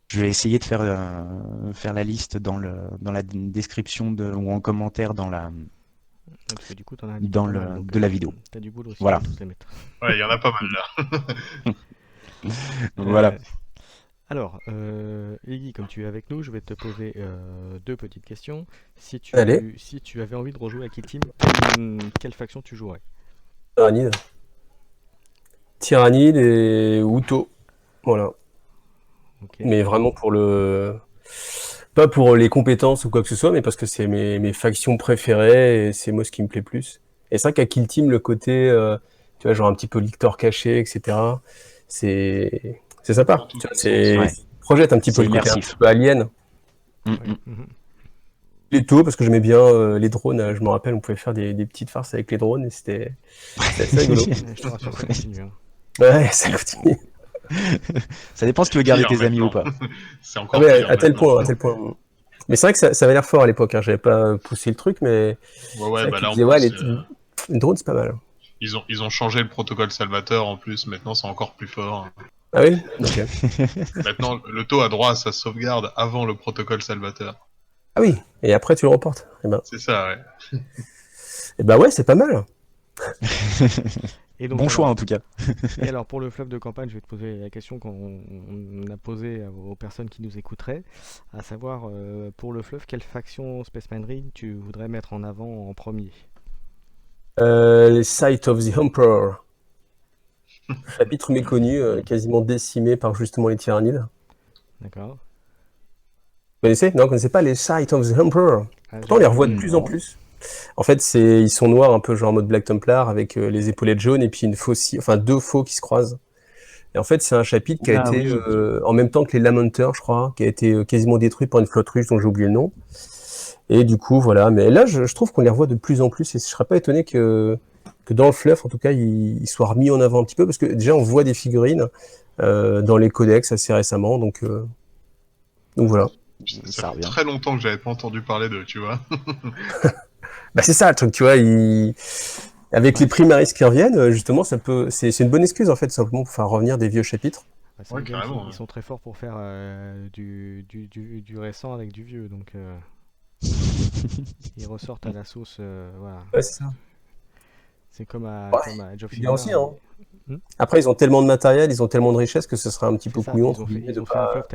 Je vais essayer de faire la liste dans la description ou en commentaire Parce que du coup, t'en as indiqué pas mal, donc de la vidéo. t'as du boulot aussi Voilà. pour tous les mettre. Ouais, il y en a pas mal là. Voilà. Alors, Iggy, comme tu es avec nous, je vais te poser deux petites questions. Allez. Si tu avais envie de rejouer à Kill Team, quelle faction tu jouerais? Tyrannide. Tyrannide et Uto. Voilà. Ok. Mais vraiment pas pour les compétences ou quoi que ce soit, mais parce que c'est mes factions préférées et c'est moi ce qui me plaît plus. Et c'est vrai qu'à Kill Team, le côté, tu vois, genre un petit peu lictor caché, etc., c'est sympa. Dans tous Tu vois, les c'est, Ouais. projette un petit peu C'est le côté un immersif. petit peu alien. Mm, Ouais, mm. mhm. Les taux, parce que j'aimais bien les drones. Je me rappelle, on pouvait faire des petites farces avec les drones et c'était assez rigolo. Je te rassure, ça continue, hein. Ouais, ça continue. Ça dépend si tu veux garder Pire tes amis ou maintenant. pas. C'est Ah encore ouais, pire à tel maintenant. point, à tel point. Mais c'est vrai que ça avait l'air fort à l'époque. J'avais pas poussé le truc, mais Ouais, ouais, c'est vrai bah que tu là en disais, ouais, plus, les drones, c'est pas mal. ils ont changé le protocole Salvator en plus, maintenant c'est encore plus fort. Ah oui? Ok. Maintenant, le taux a droit à sa sauvegarde avant le protocole Salvator. Ah oui, et après tu le reportes. C'est ça, ouais. Ouais, c'est pas mal. Et donc, Bon choix alors, en tout cas. et alors, pour le fleuve de campagne, je vais te poser la question qu'on a posée aux personnes qui nous écouteraient, à savoir, pour le fleuve, quelle faction Space Marine tu voudrais mettre en avant en premier? Les Sight of the Emperor. Chapitre méconnu, quasiment décimé par justement les tyrannides. D'accord. Vous connaissez? Non, vous connaissez pas les Sight of the Emperor? Ah, Pourtant, on les revoit de Non. plus en plus. En fait, ils sont noirs, un peu genre en mode Black Templar, avec les épaulettes jaunes et puis deux faux qui se croisent. Et en fait, c'est un chapitre qui a Ah été, oui. en même temps que les Lamenteurs, je crois, qui a été quasiment détruit par une flotte russe dont j'ai oublié le nom. Et du coup, voilà. Mais là, je trouve qu'on les revoit de plus en plus et je serais pas étonné que dans le fleuve, en tout cas, ils soient remis en avant un petit peu parce que déjà, on voit des figurines dans les codex assez récemment. Donc voilà. Ça Ça fait revient. très longtemps que j'avais pas entendu parler d'eux, tu vois. Bah, c'est ça le truc, tu vois. Avec les primaris qui reviennent, justement, c'est une bonne excuse en fait, simplement pour faire revenir des vieux chapitres. Bah, c'est Ouais, des gars carrément, ils ouais. sont très forts pour faire du récent avec du vieux, donc ils ressortent à la sauce, voilà. Ouais, c'est ça. C'est comme à Age of C'est bien Sigmar, aussi, hein. Après, ils ont tellement de matériel, ils ont tellement de richesses que ce serait un petit c'est peu ça, couillon, ils entre ont fait, guillemets, ils de ont fait un pas. fleuve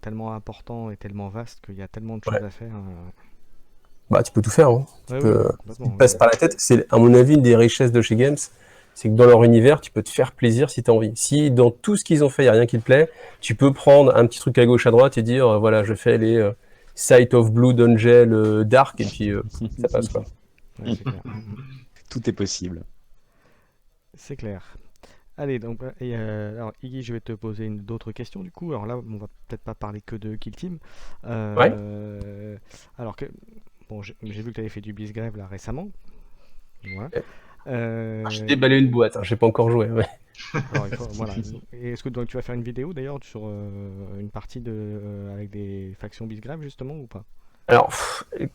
tellement important et tellement vaste qu'il y a tellement de choses Ouais. à faire. Bah, tu peux tout faire, hein. Ouais, peux- oui, Ce qui complètement. te passe par la tête, c'est, à mon avis, une des richesses de chez Games, c'est que dans leur univers, tu peux te faire plaisir si tu as envie. Si dans tout ce qu'ils ont fait, il n'y a rien qui te plaît, tu peux prendre un petit truc à gauche, à droite et dire, voilà, je fais les Sight of Blood Angel Dark, et puis ça passe, quoi. Ouais, c'est clair. Tout est possible. C'est clair. Allez, donc, alors Iggy, je vais te poser d'autres questions du coup. Alors là, on va peut-être pas parler que de Kill Team. Alors que, bon, j'ai vu que tu avais fait du Blitzgrave là récemment. Voilà. J'ai déballé une boîte, hein, j'ai pas encore joué. Ouais. Alors, voilà. Et est-ce que donc, tu vas faire une vidéo d'ailleurs sur une partie avec des factions Blitzgrave justement ou pas? Alors,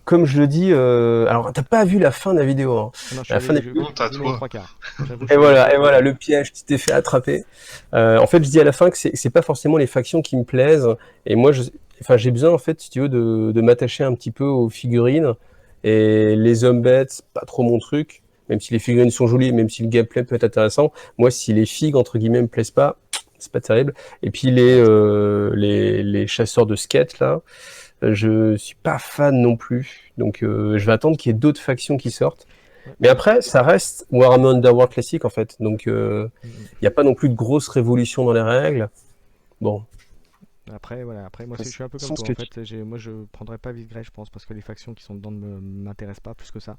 comme je le dis, alors t'as pas vu la fin de la vidéo, hein. Ah non, La fin des Honte à j'ai vu toi. les trois quarts. J'avoue, Et voilà, le piège, tu t'es fait attraper. En fait, je dis à la fin que c'est pas forcément les factions qui me plaisent. Et moi, j'ai besoin, en fait, si tu veux, de m'attacher un petit peu aux figurines. Et les hommes bêtes, c'est pas trop mon truc. Même si les figurines sont jolies, même si le gameplay peut être intéressant. Moi, si les figues, entre guillemets, me plaisent pas, c'est pas terrible. Et puis les chasseurs de skates, là, je suis pas fan non plus. Donc, je vais attendre qu'il y ait d'autres factions qui sortent. Mais après, ça reste Warhammer Underworld classique en fait. Donc, il n'y a pas non plus de grosses révolutions dans les règles. Bon, Après, voilà. Après, moi, je suis un peu comme Sans ce toi. En que fait, moi, je prendrais pas Visgrey, je pense, parce que les factions qui sont dedans ne m'intéressent pas plus que ça.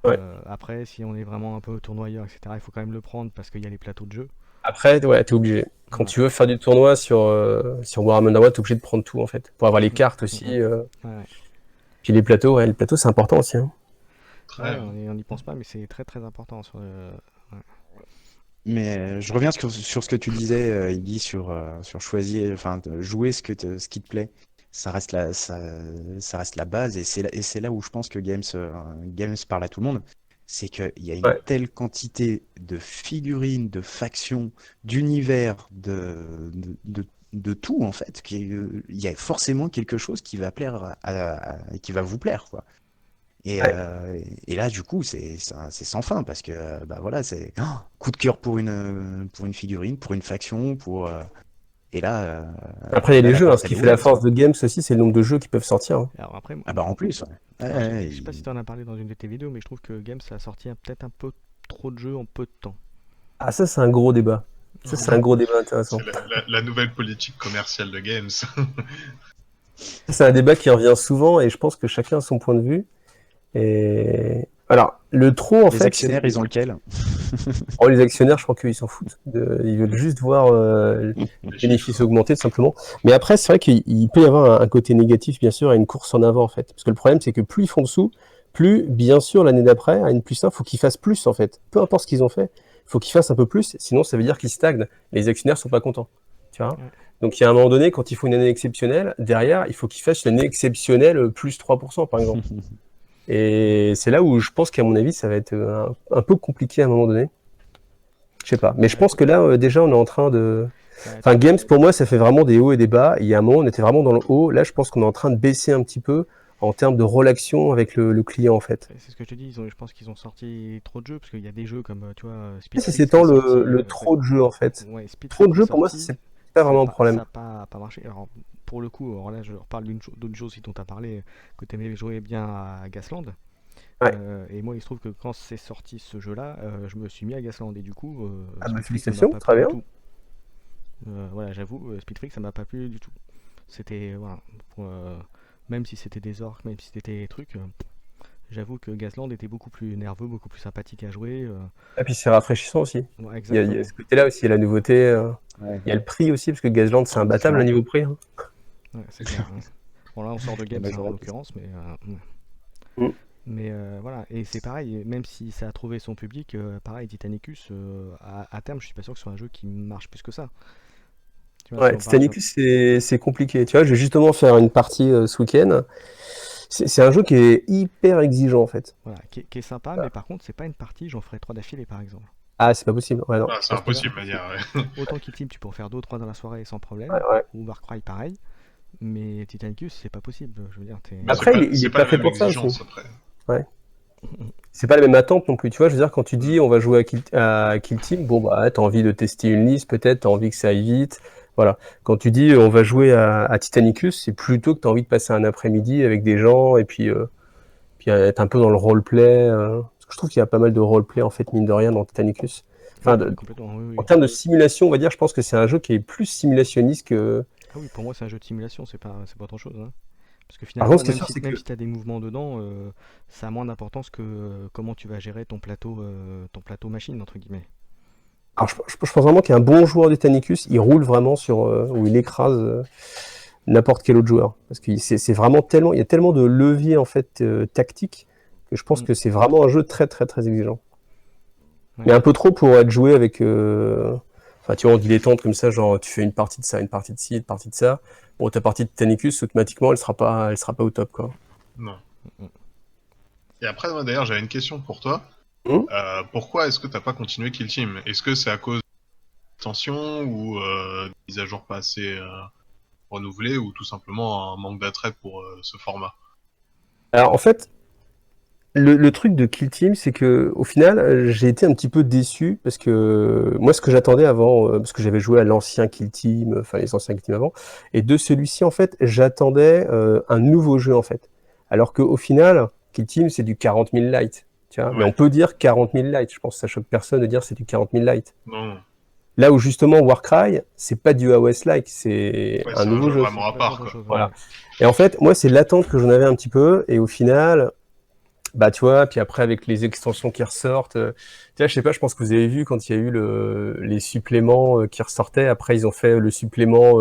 Ouais. Après, si on est vraiment un peu tournoyeur, etc., il faut quand même le prendre parce qu'il y a les plateaux de jeu. après, ouais, t'es obligé. Quand tu veux faire du tournoi sur Warhammer Underworld, t'es obligé de prendre tout en fait. Pour avoir les cartes aussi. Ouais. Puis les plateaux, c'est important aussi, hein. Très, Ouais, on n'y pense pas, mais c'est très très important. Mais je reviens sur ce que tu disais, Iggy, sur choisir, enfin, jouer ce qui te plaît. ça reste ça reste la base, et c'est là où je pense que Games parle à tout le monde. C'est qu'il y a une Ouais. telle quantité de figurines, de factions, d'univers, de tout en fait, qu'il y a forcément quelque chose qui va plaire qui va vous plaire, quoi. Ouais. Et là, du coup, c'est sans fin parce que bah voilà, c'est coup de cœur pour une figurine, pour une faction, et là, Après, il y a là les la jeux. porte Ce elle qui est fait la ouverte, force quoi. de Games aussi, c'est le nombre de jeux qui peuvent sortir, hein. Alors après, Ah bah en plus, ouais. alors, je Ouais, sais pas si tu en as parlé dans une de tes vidéos, mais je trouve que Games a sorti peut-être un peu trop de jeux en peu de temps. Ah, ça, c'est un gros débat. Ça, c'est un gros débat intéressant. C'est la nouvelle politique commerciale de Games. C'est un débat qui revient souvent et je pense que chacun a son point de vue. Et alors, le trop, en Les fait, actionnaires, ils ont lequel? oh, les actionnaires, je crois qu'ils s'en foutent. Ils veulent juste voir les bénéfices augmenter, tout simplement. Mais après, c'est vrai qu'il peut y avoir un côté négatif, bien sûr, à une course en avant, en fait. Parce que le problème, c'est que plus ils font de sous, plus, bien sûr, l'année d'après, à N+1, il faut qu'ils fassent plus, en fait. Peu importe ce qu'ils ont fait, il faut qu'ils fassent un peu plus, sinon ça veut dire qu'ils stagnent. Les actionnaires sont pas contents. Tu vois. Ouais. Donc, il y a un moment donné, quand il faut une année exceptionnelle, derrière, il faut qu'ils fassent une année exceptionnelle plus 3%, par exemple. Et c'est là où je pense qu'à mon avis, ça va être un peu compliqué à un moment donné. Je sais pas. Mais je pense que là, déjà, on est en train de... Enfin, Games, pour moi, ça fait vraiment des hauts et des bas. Il y a un moment, on était vraiment dans le haut. Là, je pense qu'on est en train de baisser un petit peu en termes de relation avec le client, en fait. C'est ce que je te dis, je pense qu'ils ont sorti trop de jeux, parce qu'il y a des jeux comme, tu vois, Et Speed c'est Freaks qui s'étend est sorti, le trop de jeux, en fait. ouais, Speed Trop Freaks de qui est jeux, pour moi, sorti, c'est pas vraiment un problème. ça n'a pas marché. Alors, pour le coup, alors là, je reparle d'autres choses dont tu as parlé, que tu aimais jouer bien à Gasland. Ouais. Et moi, il se trouve que quand c'est sorti ce jeu-là, je me suis mis à Gasland, et du coup, Ah bah, Speed Freaks, ça m'a félicitations, pas très plu du bien. tout. Voilà, j'avoue, Speed Freaks, ça m'a pas plu du tout. C'était, voilà, même si c'était des orques, même si c'était des trucs, j'avoue que Gasland était beaucoup plus nerveux, beaucoup plus sympathique à jouer. Et puis, c'est rafraîchissant aussi. Ouais, Il y a exactement. ce côté-là aussi, il y a la nouveauté. Ouais. Il y a le prix aussi, parce que Gazland, c'est imbattable, Ouais. le niveau prix, hein. Ouais, c'est clair. Hein. Bon, là, on sort de Games Bah, hein, en j'aurais l'occurrence, mais, Mm. mais voilà. Et c'est pareil, même si ça a trouvé son public, pareil, Titanicus, à terme, je suis pas sûr que ce soit un jeu qui marche plus que ça. Tu vois, si Ouais, on parle sur- Titanicus, c'est compliqué. Tu vois, je vais justement faire une partie ce week-end. C'est un jeu qui est hyper exigeant, en fait. voilà, qui est sympa, mais par contre, c'est pas une partie, j'en ferai 3 d'affilée par exemple. Ah, c'est pas possible. Ouais, non. Ah, c'est impossible à dire. Ouais. Autant Kill Team, tu peux en faire 2 ou 3 dans la soirée sans problème, Ouais, ouais. ou Warcry pareil, mais Titanicus, c'est pas possible. Je veux dire, Mais Après, c'est il est pas pas la fait même pour ça aussi. exigence après. C'est pas la même attente non plus. Tu vois, je veux dire, quand tu dis on va jouer à Kill Team, bon, bah, t'as envie de tester une liste, peut-être, t'as envie que ça aille vite. Voilà. Quand tu dis on va jouer à Titanicus, c'est plutôt que t'as envie de passer un après-midi avec des gens et puis être un peu dans le roleplay. Parce que je trouve qu'il y a pas mal de roleplay, en fait, mine de rien, dans Titanicus. Enfin, Ouais, complètement, oui, en oui. termes de simulation, on va dire, je pense que c'est un jeu qui est plus simulationniste que. Ah oui, pour moi, c'est un jeu de simulation, c'est pas autre chose. Hein. Parce que Par finalement, contre, ce qui est sûr, c'est même que. si tu as des mouvements dedans, ça a moins d'importance que comment tu vas gérer ton plateau machine, entre guillemets. Alors, je pense vraiment qu'un bon joueur de Titanicus, il roule vraiment sur. Où il écrase n'importe quel autre joueur. Parce que c'est vraiment tellement. Il y a tellement de leviers, en fait, tactiques, que je pense que c'est vraiment un jeu très, très, très exigeant. Ouais. Mais un peu trop pour être joué avec. Enfin, tu vois, en dilettante comme ça, genre, tu fais une partie de ça, une partie de ci, une partie de ça. Bon, ta partie de Titanicus, automatiquement, elle sera pas au top, quoi. Non. Et après, moi, d'ailleurs, j'avais une question pour toi. Pourquoi est-ce que t'as pas continué Kill Team? Est-ce que c'est à cause de tension ou mise à jour pas assez renouvelée ou tout simplement un manque d'attrait pour ce format? Alors, en fait, le truc de Kill Team, c'est que au final, j'ai été un petit peu déçu parce que moi, ce que j'attendais avant, parce que j'avais joué à l'ancien Kill Team, enfin les anciens Kill Team avant, et de celui-ci, en fait, j'attendais un nouveau jeu, en fait. Alors qu'au final, Kill Team, c'est du 40 000 light, tu vois. Ouais. Mais on peut dire 40 000 light. Je pense que ça choque personne de dire c'est du 40 000 light. Non. Là où justement Warcry, c'est pas du AOS-like, c'est Ouais, un c'est nouveau jeu. vraiment à part, quoi. Voilà. Et en fait, moi, c'est l'attente que j'en avais un petit peu, et au final, bah tu vois, puis après avec les extensions qui ressortent, tu vois, je sais pas, je pense que vous avez vu quand il y a eu les suppléments qui ressortaient. Après, ils ont fait le supplément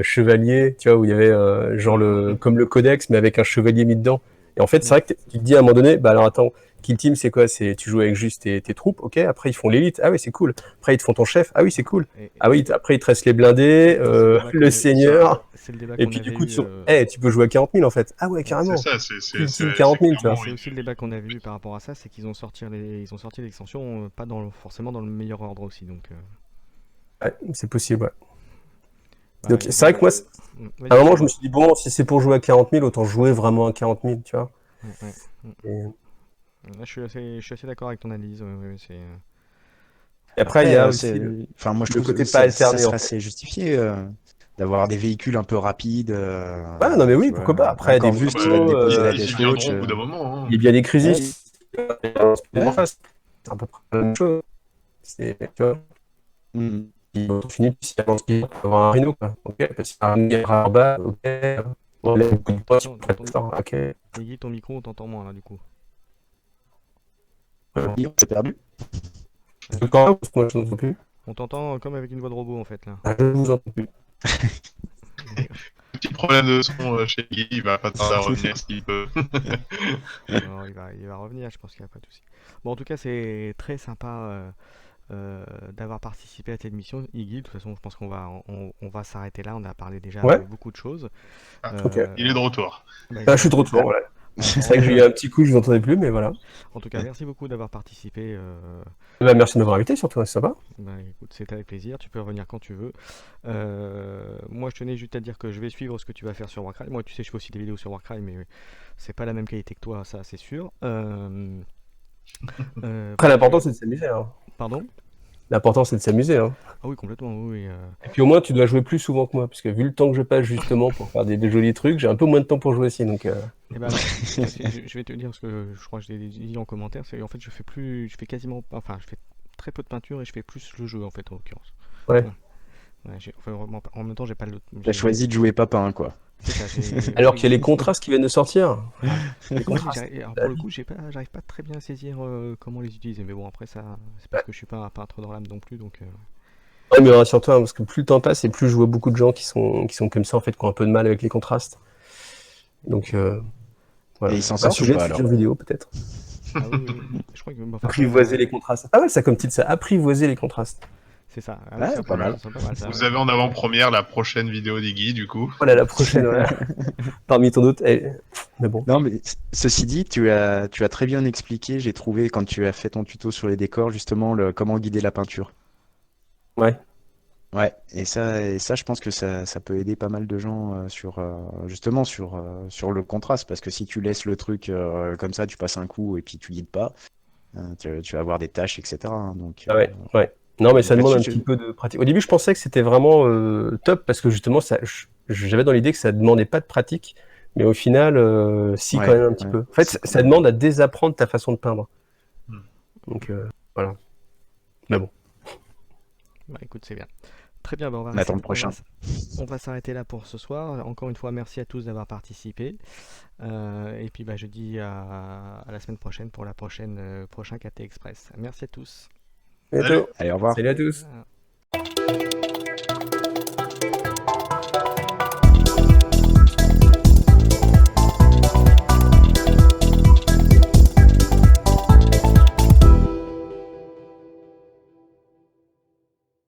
chevalier, tu vois, où il y avait genre comme le codex, mais avec un chevalier mis dedans. Et en fait, c'est vrai que tu te dis à un moment donné, bah alors attends, Kill Team, c'est quoi? C'est tu joues avec juste tes troupes, ok. Après, ils font l'élite, ah oui, c'est cool. Après, ils te font ton chef, ah oui, c'est cool. Ah oui, après, ils te restent les blindés, le seigneur. c'est le débat Et qu'on puis du avait coup, eu. tu peux jouer à 40 000 en fait. Ah ouais, carrément. C'est ça, Ultime 40 000, tu vois. C'est aussi le débat qu'on avait eu par rapport à ça, c'est qu'ils ont sorti ils ont sorti l'extension pas forcément dans le meilleur ordre aussi. Donc, Ouais, c'est possible, ouais. bah, Donc c'est vrai que moi, vas-y, à un moment, je excuse-moi. me suis dit, bon, si c'est pour jouer à 40 000, autant jouer vraiment à 40 000, tu vois. Ouais. Et, Là, je suis assez d'accord avec ton analyse. Ouais, et après, il y a aussi enfin, moi je le trouve côté que pas alterné, ça en serait fait. assez justifié d'avoir des véhicules un peu rapides. Ouais, non mais oui, Tu pourquoi vois. pas. Après, Encore des vu Ah ce qui va te bah, déposer la ils Death viendront Watch. au bout d'un moment. il y a bien des Ouais. crises. Ouais. En face, c'est à peu près la même chose. Tu vois, Mhm. on finit si avant de avoir un Rhino, quoi. Ok, parce qu'il y a un gars bas, ok. Bon, là, beaucoup de points, tu peux pas faire, ok. Guy, ton micro, on t'entend moins là du coup. On s'est perdu. Quand même, parce que moi, je n'entends plus. On t'entend comme avec une voix de robot en fait là. Ah, je vous entends plus. Petit problème de son chez Guy, il va pas tarder à revenir s'il peut. Non, il va revenir, je pense qu'il n'y a pas de souci. Bon, en tout cas, c'est très sympa d'avoir participé à cette émission, Iggy. De toute façon, je pense on va s'arrêter là. On a parlé déjà Ouais. de beaucoup de choses. Ah, Ok. il est de retour. Bah, Ah, je suis de retour, voilà. C'est vrai que j'ai eu un petit coup, je vous entendais plus, mais voilà. En tout cas, merci beaucoup d'avoir participé. Bah, merci de m'avoir invité, surtout, c'est sympa. Bah, écoute, c'était avec plaisir. Tu peux revenir quand tu veux. Moi, je tenais juste à dire que je vais suivre ce que tu vas faire sur Warcry. Moi, tu sais, je fais aussi des vidéos sur Warcry, mais c'est pas la même qualité que toi, ça, c'est sûr. Après, l'important, c'est de s'amuser. Hein. Pardon? L'important, c'est de s'amuser. Hein. Ah oui, complètement, oui. Et puis au moins, tu dois jouer plus souvent que moi, parce que vu le temps que je passe justement pour faire des jolis trucs, j'ai un peu moins de temps pour jouer aussi. Donc, Eh ben alors, je vais te dire ce que je crois que je l'ai dit en commentaire, c'est en fait je fais quasiment, enfin je fais très peu de peinture et je fais plus le jeu en fait en l'occurrence. ouais. Ouais, enfin, vraiment, en même temps j'ai pas le. T'as choisi de jouer papin, quoi. C'est ça. Alors qu'il y a les contrastes qui viennent de sortir. Les Ouais, mais contrastes. alors pour le coup j'arrive pas très bien à saisir comment les utiliser, mais bon après ça c'est parce que je suis pas un peintre dans l'âme non plus donc. Ouais, mais rassure-toi, hein, parce que plus le temps passe et plus je vois beaucoup de gens qui sont comme ça, en fait, qui ont un peu de mal avec les contrastes. Donc, voilà. Et ils s'en Un sortent ou sujet de pas, future alors? vidéo, peut-être. Ah oui. Je crois que enfin, Apprivoiser les contrastes. Ah ouais, ça comme titre, ça. Apprivoiser les contrastes. c'est ça. Ah, Ouais, ça pas mal. ça pas mal ça. Vous Ouais. avez en avant-première la prochaine vidéo d'Iggy, du coup. Voilà, la prochaine, voilà. Parmi tant d'autres. Mais bon. Non, mais ceci dit, tu as très bien expliqué, j'ai trouvé, quand tu as fait ton tuto sur les décors, justement, comment guider la peinture. Ouais. Ouais, et ça, je pense que ça peut aider pas mal de gens justement sur le contraste, parce que si tu laisses le truc comme ça, tu passes un coup et puis tu guides pas, tu vas avoir des tâches, etc. hein, donc, Ah ouais, ouais. Non, mais ça demande un là-dessus, petit peu de pratique. Au début, je pensais que c'était vraiment top parce que justement, j'avais dans l'idée que ça demandait pas de pratique, mais au final, si, quand ouais, même un petit ouais, peu. En fait, si, quand ça même. demande à désapprendre ta façon de peindre. Hmm. Donc, voilà. Mais bon. Bah écoute c'est bien. Très bien, bah, On attend le prochain. on va s'arrêter là pour ce soir. Encore une fois, merci à tous d'avoir participé. Et puis bah, je dis à la semaine prochaine pour la prochain KT Express. Merci à tous. Bientôt. Allez, au revoir. Salut à tous.